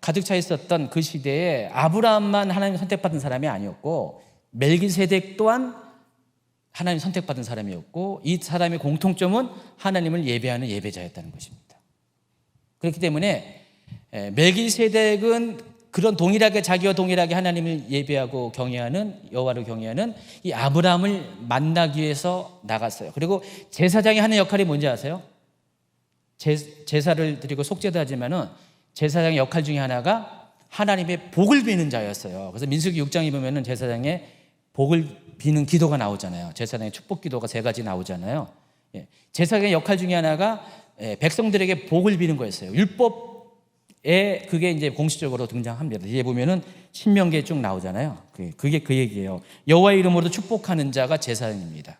가득 차 있었던 그 시대에 아브라함만 하나님 선택받은 사람이 아니었고 멜기세덱 또한 하나님 선택받은 사람이었고 이 사람의 공통점은 하나님을 예배하는 예배자였다는 것입니다. 그렇기 때문에 멜기세덱은 그런 자기와 동일하게 하나님을 예배하고 경외하는, 여호와를 경외하는 이 아브라함을 만나기 위해서 나갔어요. 그리고 제사장이 하는 역할이 뭔지 아세요? 제사를 드리고 속죄도 하지만은 제사장의 역할 중에 하나가 하나님의 복을 비는 자였어요. 그래서 민수기 6장에 보면은 제사장의 복을 비는 기도가 나오잖아요. 제사장의 축복 기도가 3가지 나오잖아요. 제사장의 역할 중에 하나가 백성들에게 복을 비는 거였어요. 율법에 그게 이제 공식적으로 등장합니다. 뒤에 보면은 신명기에 쭉 나오잖아요. 그게 그 얘기예요. 여호와의 이름으로 축복하는 자가 제사장입니다.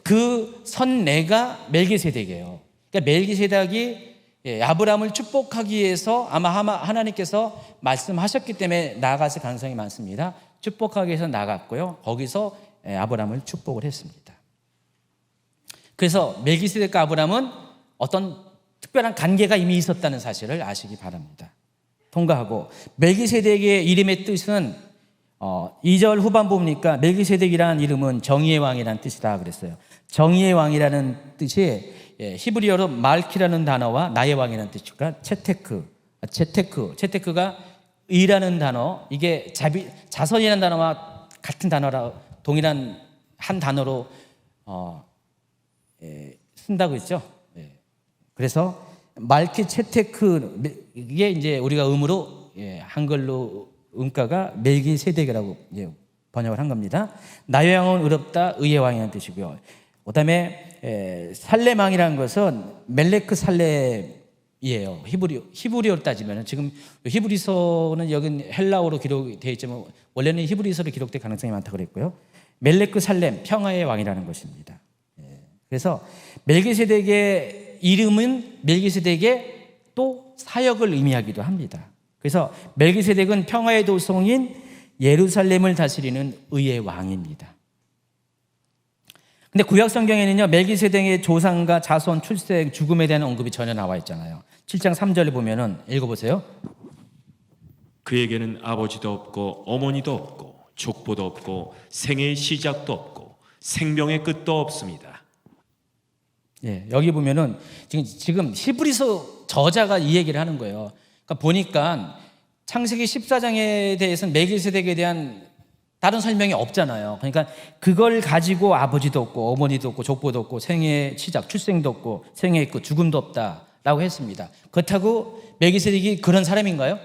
그 선례가 멜기세덱이에요. 그러니까 멜기세덱이 아브라함을 축복하기 위해서 아마 하나님께서 말씀하셨기 때문에 나아갔을 가능성이 많습니다. 축복하기 위해서 나갔고요. 거기서 아브라함을 축복을 했습니다. 그래서 멜기세덱과 아브라함은 어떤 특별한 관계가 이미 있었다는 사실을 아시기 바랍니다. 통과하고 멜기세덱의 이름의 뜻은 2절 후반부 보니까 멜기세덱이라는 이름은 정의의 왕이라는 뜻이다 그랬어요. 정의의 왕이라는 뜻이 히브리어로 말키라는 단어와 나의 왕이라는 뜻이니까 체테크가 의라는 단어, 이게 자선이라는 단어와 같은 단어라 동일한 한 단어로 쓴다고 했죠. 그래서 말키체테크, 이게 이제 우리가 음으로 한글로 음가가 멜기세덱이라고 번역을 한 겁니다. 나의 왕은 의롭다, 의의 왕이라는 뜻이고요. 그다음에 살렘 왕이라는 것은 멜레크 살렘이에요. 히브리어로 따지면 지금 히브리서는 여긴 헬라어로 기록되어 있지만 원래는 히브리서로 기록될 가능성이 많다고 그랬고요. 멜레크 살렘, 평화의 왕이라는 것입니다. 그래서 멜기세덱의 이름은 멜기세덱의 또 사역을 의미하기도 합니다. 그래서 멜기세덱은 평화의 도성인 예루살렘을 다스리는 의의 왕입니다. 근데 구약 성경에는요, 멜기세덱의 조상과 자손, 출생, 죽음에 대한 언급이 전혀 나와 있잖아요. 7장 3절에 보면은 읽어보세요. 그에게는 아버지도 없고 어머니도 없고 족보도 없고 생애의 시작도 없고 생명의 끝도 없습니다. 여기 보면은 지금 히브리서 저자가 이 얘기를 하는 거예요. 그러니까 보니까 창세기 14장에 대해서는 멜기세덱에 대한 다른 설명이 없잖아요. 그러니까 그걸 가지고 아버지도 없고 어머니도 없고 족보도 없고 생애의 시작, 출생도 없고 생애의 끝, 죽음도 없다라고 했습니다. 그렇다고 멜기세덱이 그런 사람인가요?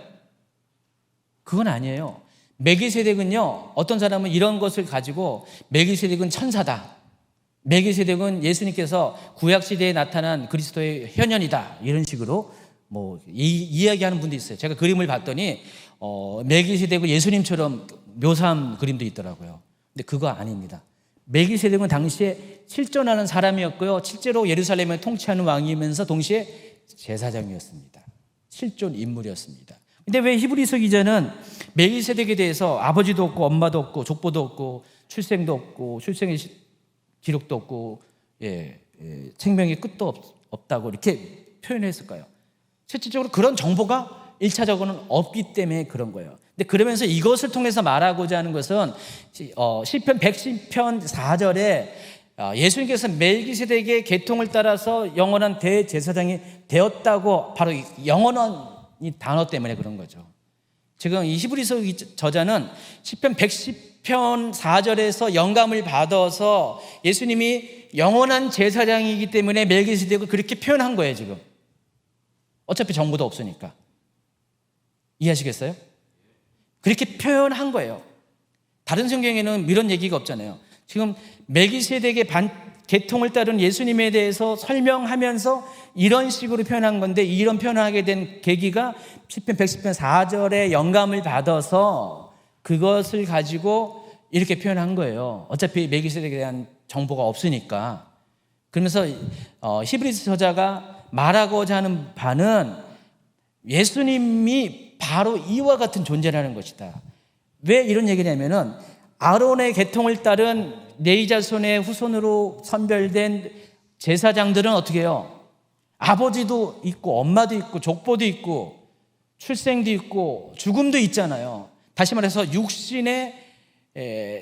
그건 아니에요. 멜기세덱은요, 어떤 사람은 이런 것을 가지고 멜기세덱은 천사다, 멜기세덱은 예수님께서 구약시대에 나타난 그리스도의 현현이다, 이런 식으로 이야기하는 분도 있어요. 제가 그림을 봤더니 멜기세덱을 예수님처럼 묘사한 그림도 있더라고요. 근데 그거 아닙니다. 멜기세덱은 당시에 실존하는 사람이었고요, 실제로 예루살렘을 통치하는 왕이면서 동시에 제사장이었습니다. 실존 인물이었습니다. 근데 왜 히브리서 기자는 멜기세덱에 대해서 아버지도 없고 엄마도 없고 족보도 없고 출생도 없고 출생의 기록도 없고 생명의 끝도 없다고 이렇게 표현했을까요? 실질적으로 그런 정보가 1차적으로는 없기 때문에 그런 거예요. 근데 그러면서 이것을 통해서 말하고자 하는 것은 시편 110편 4절에 예수님께서 멜기세덱의 계통을 따라서 영원한 대제사장이 되었다고, 바로 영원한 이 단어 때문에 그런 거죠. 지금 이 히브리서 저자는 시편 110편 4절에서 영감을 받아서 예수님이 영원한 제사장이기 때문에 멜기세덱을 그렇게 표현한 거예요. 지금 어차피 정보도 없으니까. 이해하시겠어요? 그렇게 표현한 거예요. 다른 성경에는 이런 얘기가 없잖아요. 지금 멜기세덱의 계통을 따른 예수님에 대해서 설명하면서 이런 식으로 표현한 건데, 이런 표현을 하게 된 계기가 시편 110편 4절에 영감을 받아서 그것을 가지고 이렇게 표현한 거예요. 어차피 멜기세덱에 대한 정보가 없으니까. 그러면서 히브리서 저자가 말하고자 하는 바는 예수님이 바로 이와 같은 존재라는 것이다. 왜 이런 얘기를 하냐면은 아론의 계통을 따른 레위 자손의 후손으로 선별된 제사장들은 어떻게 해요? 아버지도 있고 엄마도 있고 족보도 있고 출생도 있고 죽음도 있잖아요. 다시 말해서 육신의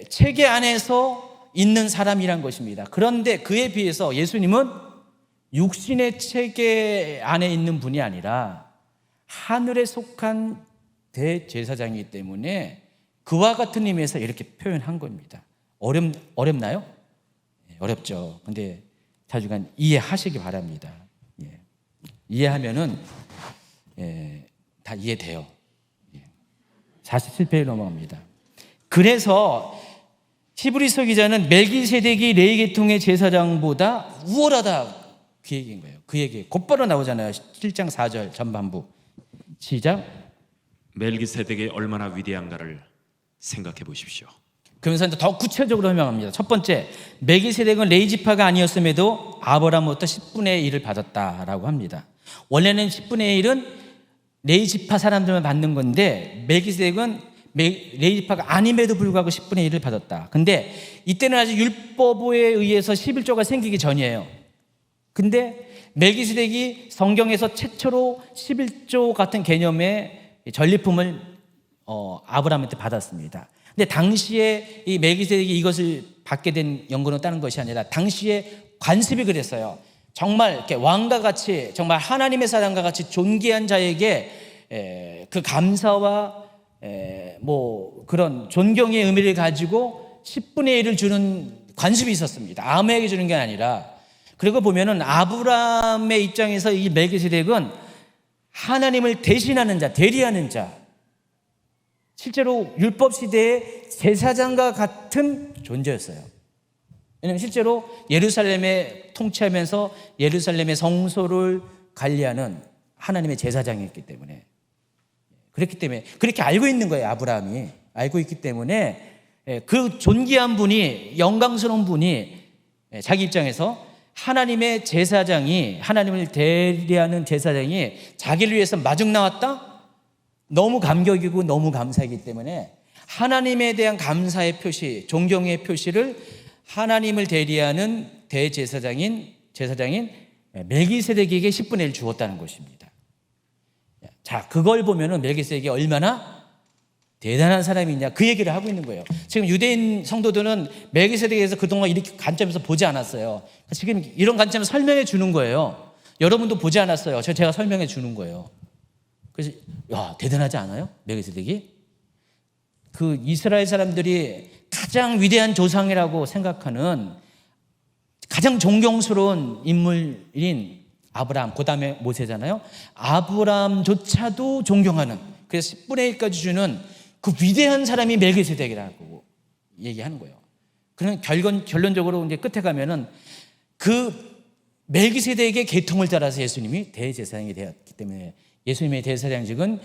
체계 안에서 있는 사람이란 것입니다. 그런데 그에 비해서 예수님은 육신의 체계 안에 있는 분이 아니라 하늘에 속한 대제사장이기 때문에 그와 같은 의미에서 이렇게 표현한 겁니다. 어렵나요? 어렵죠. 근데 자주간 이해하시기 바랍니다. 이해하면은 다 이해돼요. 47페이지 넘어갑니다. 그래서 히브리서 기자는 멜기세덱이 레위 계통의 제사장보다 우월하다, 그 얘기인 거예요. 그 얘기 곧바로 나오잖아요. 7장 4절 전반부. 시작. 멜기세덱이 얼마나 위대한가를 생각해 보십시오. 그러면서 더 구체적으로 설명합니다. 첫 번째, 멜기세덱은 레위 지파가 아니었음에도 아브라함부터 10분의 1을 받았다라고 합니다. 원래는 10분의 1은 레위 지파 사람들만 받는 건데, 멜기세덱은 레위 지파가 아님에도 불구하고 10분의 1을 받았다. 근데 이때는 아직 율법에 의해서 11조가 생기기 전이에요. 근데 멜기세덱이 성경에서 최초로 11조 같은 개념의 전리품을 아브라함한테 받았습니다. 근데 당시에 이 멜기세덱이 이것을 받게 된 연고는 다른 것이 아니라 당시에 관습이 그랬어요. 정말 이렇게 왕과 같이, 정말 하나님의 사람과 같이 존귀한 자에게 그 감사와 그런 존경의 의미를 가지고 10분의 1을 주는 관습이 있었습니다. 아무에게 주는 게 아니라. 그리고 보면은 아브라함의 입장에서 이 멜기세덱은 하나님을 대신하는 자, 대리하는 자, 실제로 율법 시대의 제사장과 같은 존재였어요. 왜냐하면 실제로 예루살렘에 통치하면서 예루살렘의 성소를 관리하는 하나님의 제사장이었기 때문에, 그렇기 때문에 그렇게 알고 있는 거예요. 아브라함이 알고 있기 때문에 그 존귀한 분이, 영광스러운 분이 자기 입장에서 하나님의 제사장이, 하나님을 대리하는 제사장이 자기를 위해서 마중 나왔다? 너무 감격이고 너무 감사하기 때문에 하나님에 대한 감사의 표시, 존경의 표시를 하나님을 대리하는 대제사장인 멜기세덱에게 10분의 1 주었다는 것입니다. 자, 그걸 보면은 멜기세덱이 얼마나 대단한 사람이냐, 그 얘기를 하고 있는 거예요. 지금 유대인 성도들은 멜기세덱에서 그동안 이렇게 관점에서 보지 않았어요. 지금 이런 관점을 설명해 주는 거예요. 여러분도 보지 않았어요. 제가 설명해 주는 거예요. 그래서 야, 대단하지 않아요? 멜기세덱이? 그 이스라엘 사람들이 가장 위대한 조상이라고 생각하는 가장 존경스러운 인물인 아브라함, 그 다음에 모세잖아요. 아브라함조차도 존경하는, 그래서 10분의 1까지 주는 그 위대한 사람이 멜기세덱이라고 얘기하는 거예요. 그런 결론적으로 이제 끝에 가면은 그 멜기세덱의 계통을 따라서 예수님이 대제사장이 되었기 때문에 예수님의 대제사장직은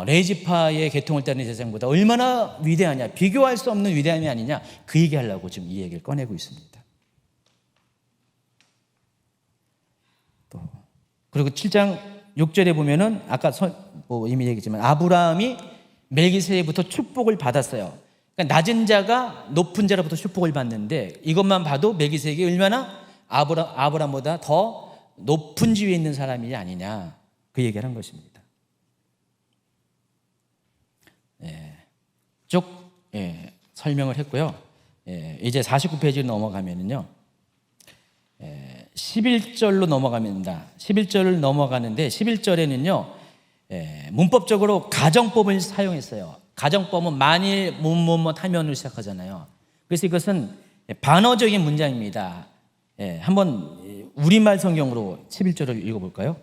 레위지파의 계통을 따르는 제사장보다 얼마나 위대하냐, 비교할 수 없는 위대함이 아니냐, 그 얘기하려고 지금 이 얘기를 꺼내고 있습니다. 또 그리고 7장 6절에 보면은 아까 이미 얘기했지만 아브라함이 멜기세덱부터 축복을 받았어요. 그러니까 낮은 자가 높은 자로부터 축복을 받는데 이것만 봐도 멜기세덱이 얼마나 아브라함보다 더 높은 지위에 있는 사람이 아니냐, 그 얘기를 한 것입니다. 쭉 설명을 했고요. 이제 49페이지로 넘어가면은요, 11절로 넘어갑니다. 11절을 넘어가는데 11절에는요, 문법적으로 가정법을 사용했어요. 가정법은 만일 뭐뭐뭐 하면으로 시작하잖아요. 그래서 이것은 반어적인 문장입니다. 한번 우리말 성경으로 11절을 읽어볼까요?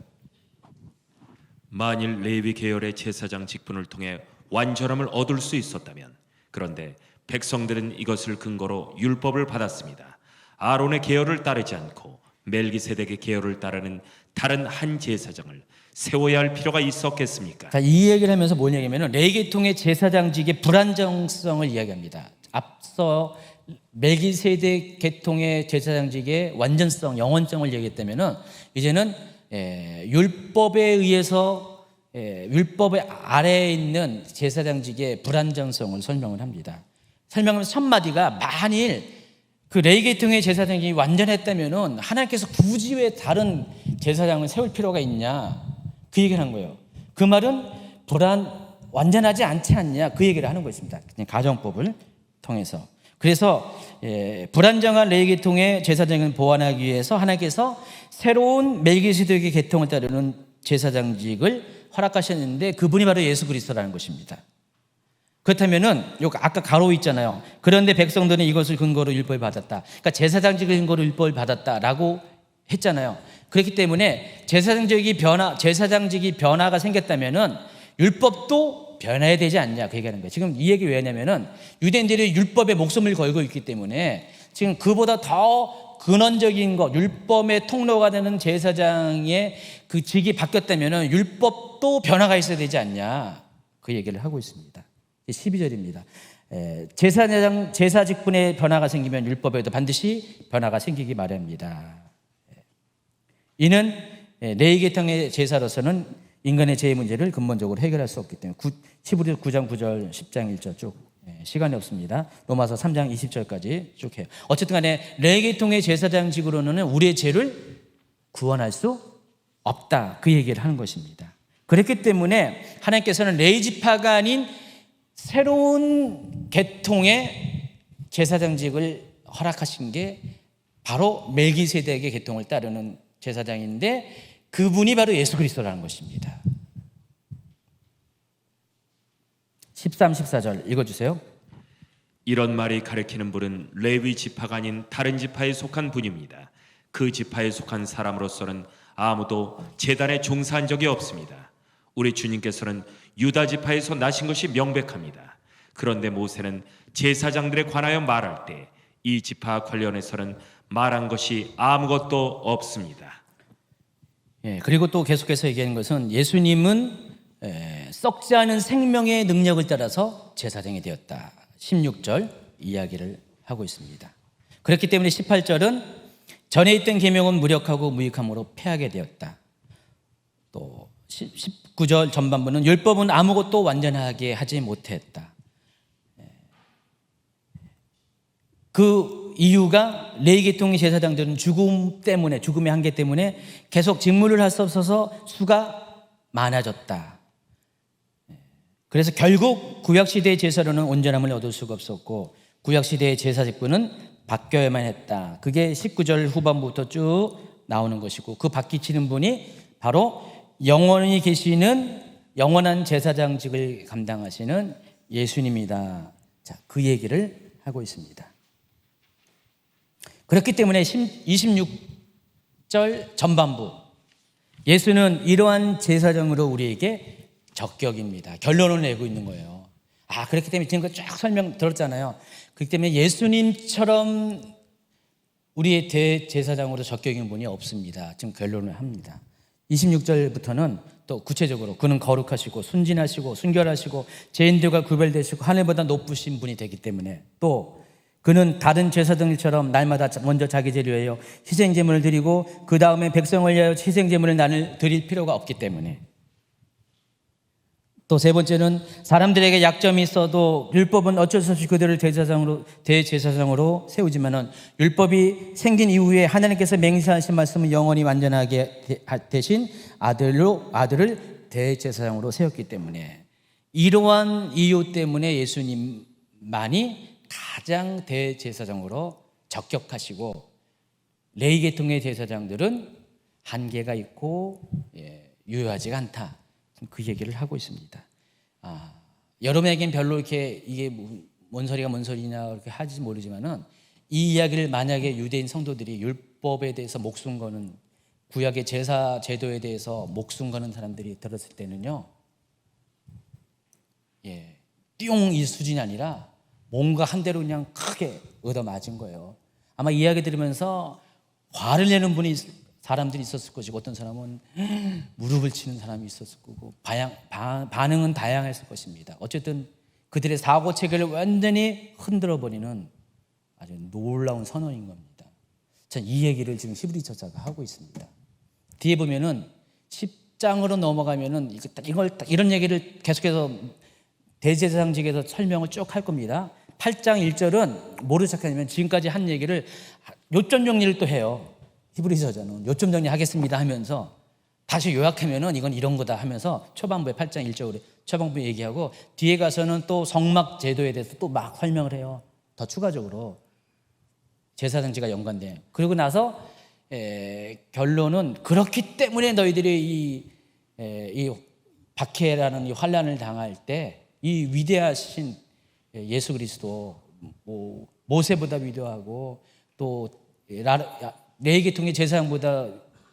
만일 레위 계열의 제사장 직분을 통해 완전함을 얻을 수 있었다면, 그런데 백성들은 이것을 근거로 율법을 받았습니다. 아론의 계열을 따르지 않고 멜기세덱의 계열을 따르는 다른 한 제사장을 세워야 할 필요가 있었겠습니까? 자, 이 얘기를 하면서 뭘 얘기하면 레위계통의 제사장직의 불안정성을 이야기합니다. 앞서 멜기세덱 계통의 제사장직의 완전성, 영원성을 얘기했다면은 이제는 율법에 의해서 율법의 아래에 있는 제사장직의 불안정성을 설명을 합니다. 설명하면서 첫 마디가 만일 그 레위계통의 제사장이 완전했다면은 하나님께서 굳이 왜 다른 제사장을 세울 필요가 있냐, 그 얘기를 한 거예요. 그 말은 완전하지 않지 않냐, 그 얘기를 하는 것입니다. 그냥 가정법을 통해서. 그래서 불안정한 레위계통의 제사장을 보완하기 위해서 하나님께서 새로운 멜기세덱의 계통을 따르는 제사장직을 허락하셨는데 그분이 바로 예수 그리스도라는 것입니다. 그렇다면은 여기 아까 가로 있잖아요. 그런데 백성들은 이것을 근거로 율법을 받았다. 그러니까 제사장직을 근거로 율법을 받았다라고 했잖아요. 그렇기 때문에 제사장직이 변화가 생겼다면은 율법도 변해야 되지 않냐, 그 얘기하는 거예요. 지금 이 얘기 왜 하냐면은 유대인들이 율법에 목숨을 걸고 있기 때문에 지금 그보다 더 근원적인 것, 율법의 통로가 되는 제사장의 그 직이 바뀌었다면은 율법도 변화가 있어야 되지 않냐, 그 얘기를 하고 있습니다. 12절입니다. 제사 직분에 변화가 생기면 율법에도 반드시 변화가 생기기 마련입니다. 이는 레위계통의 제사로서는 인간의 죄의 문제를 근본적으로 해결할 수 없기 때문에 히브리 9장 9절 10장 1절 쭉 시간이 없습니다. 로마서 3장 20절까지 쭉 해요. 어쨌든 간에 레위계통의 제사장직으로는 우리의 죄를 구원할 수 없다, 그 얘기를 하는 것입니다. 그렇기 때문에 하나님께서는 레위지파가 아닌 새로운 계통의 제사장직을 허락하신 게 바로 멜기세덱의 계통을 따르는 제사장인데 그분이 바로 예수 그리스도라는 것입니다. 13, 14절 읽어주세요. 이런 말이 가리키는 분은 레위 지파가 아닌 다른 지파에 속한 분입니다. 그 지파에 속한 사람으로서는 아무도 제단에 종사한 적이 없습니다. 우리 주님께서는 유다 지파에서 나신 것이 명백합니다. 그런데 모세는 제사장들에 관하여 말할 때 이 지파 관련해서는 말한 것이 아무것도 없습니다. 예, 그리고 또 계속해서 얘기하는 것은 예수님은 썩지 않은 생명의 능력을 따라서 제사장이 되었다. 16절 이야기를 하고 있습니다. 그렇기 때문에 18절은 전에 있던 계명은 무력하고 무익함으로 폐하게 되었다. 또 19절 전반부는 율법은 아무것도 완전하게 하지 못했다. 그 이유가 레위계통의 제사장들은 죽음의 한계 때문에 계속 직무를 할 수 없어서 수가 많아졌다. 그래서 결국 구약시대의 제사로는 온전함을 얻을 수가 없었고 구약시대의 제사 직분은 바뀌어야만 했다. 그게 19절 후반부터 쭉 나오는 것이고 그 바뀌치는 분이 바로 영원히 계시는 영원한 제사장직을 감당하시는 예수님이다. 자, 그 얘기를 하고 있습니다. 그렇기 때문에 26절 전반부 예수는 이러한 제사장으로 우리에게 적격입니다. 결론을 내고 있는 거예요. 그렇기 때문에 지금 쫙 설명 들었잖아요. 그렇기 때문에 예수님처럼 우리의 대제사장으로 적격인 분이 없습니다. 지금 결론을 합니다. 26절부터는 또 구체적으로 그는 거룩하시고 순진하시고 순결하시고 죄인들과 구별되시고 하늘보다 높으신 분이 되기 때문에 또 그는 다른 제사장들처럼 날마다 먼저 자기 죄를 위하여 희생제물을 드리고 그 다음에 백성을 위하여 희생제물을 나를 드릴 필요가 없기 때문에 또 세 번째는 사람들에게 약점이 있어도 율법은 어쩔 수 없이 그들을 대제사장으로 세우지만은 율법이 생긴 이후에 하나님께서 맹세하신 말씀은 영원히 완전하게 되신 아들을 대제사장으로 세웠기 때문에 이러한 이유 때문에 예수님만이 가장 대제사장으로 적격하시고 레위계통의 제사장들은 한계가 있고 유효하지가 않다. 그 얘기를 하고 있습니다. 여러분에겐 별로 이렇게 이게 뭔 소리냐 그렇게 하지 모르지만은 이 이야기를 만약에 유대인 성도들이 율법에 대해서 목숨 거는 구약의 제사 제도에 대해서 목숨 거는 사람들이 들었을 때는요, 띵 이 수준이 아니라 뭔가 한 대로 그냥 크게 얻어맞은 거예요. 아마 이야기 들으면서 화를 내는 사람들이 있었을 것이고 어떤 사람은 무릎을 치는 사람이 있었을 거고 반응은 다양했을 것입니다. 어쨌든 그들의 사고 체계를 완전히 흔들어버리는 아주 놀라운 선언인 겁니다. 전 이 얘기를 지금 히브리 저자가 하고 있습니다. 뒤에 보면은 10장으로 넘어가면은 이런 얘기를 계속해서 대제사장직에서 설명을 쭉 할 겁니다. 8장 1절은 뭐를 시작하냐면 지금까지 한 얘기를 요점 정리를 또 해요. 히브리 저자는 요점 정리하겠습니다 하면서 다시 요약하면은 이건 이런 거다 하면서 초반부에 8장 1절에 초반부에 얘기하고 뒤에 가서는 또 성막 제도에 대해서 또 막 설명을 해요. 더 추가적으로 제사장직과 연관된. 그리고 나서 결론은 그렇기 때문에 너희들이 이 박해라는 이 환난을 당할 때 이 위대하신 예수 그리스도 모세보다 위대하고 또 레위계통의 제사장보다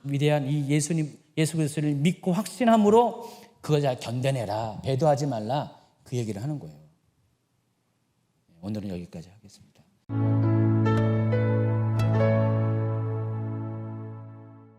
위대한 이 예수 그리스도를 믿고 확신함으로 그걸 잘 견뎌내라, 배도하지 말라, 그 얘기를 하는 거예요. 오늘은 여기까지 하겠습니다.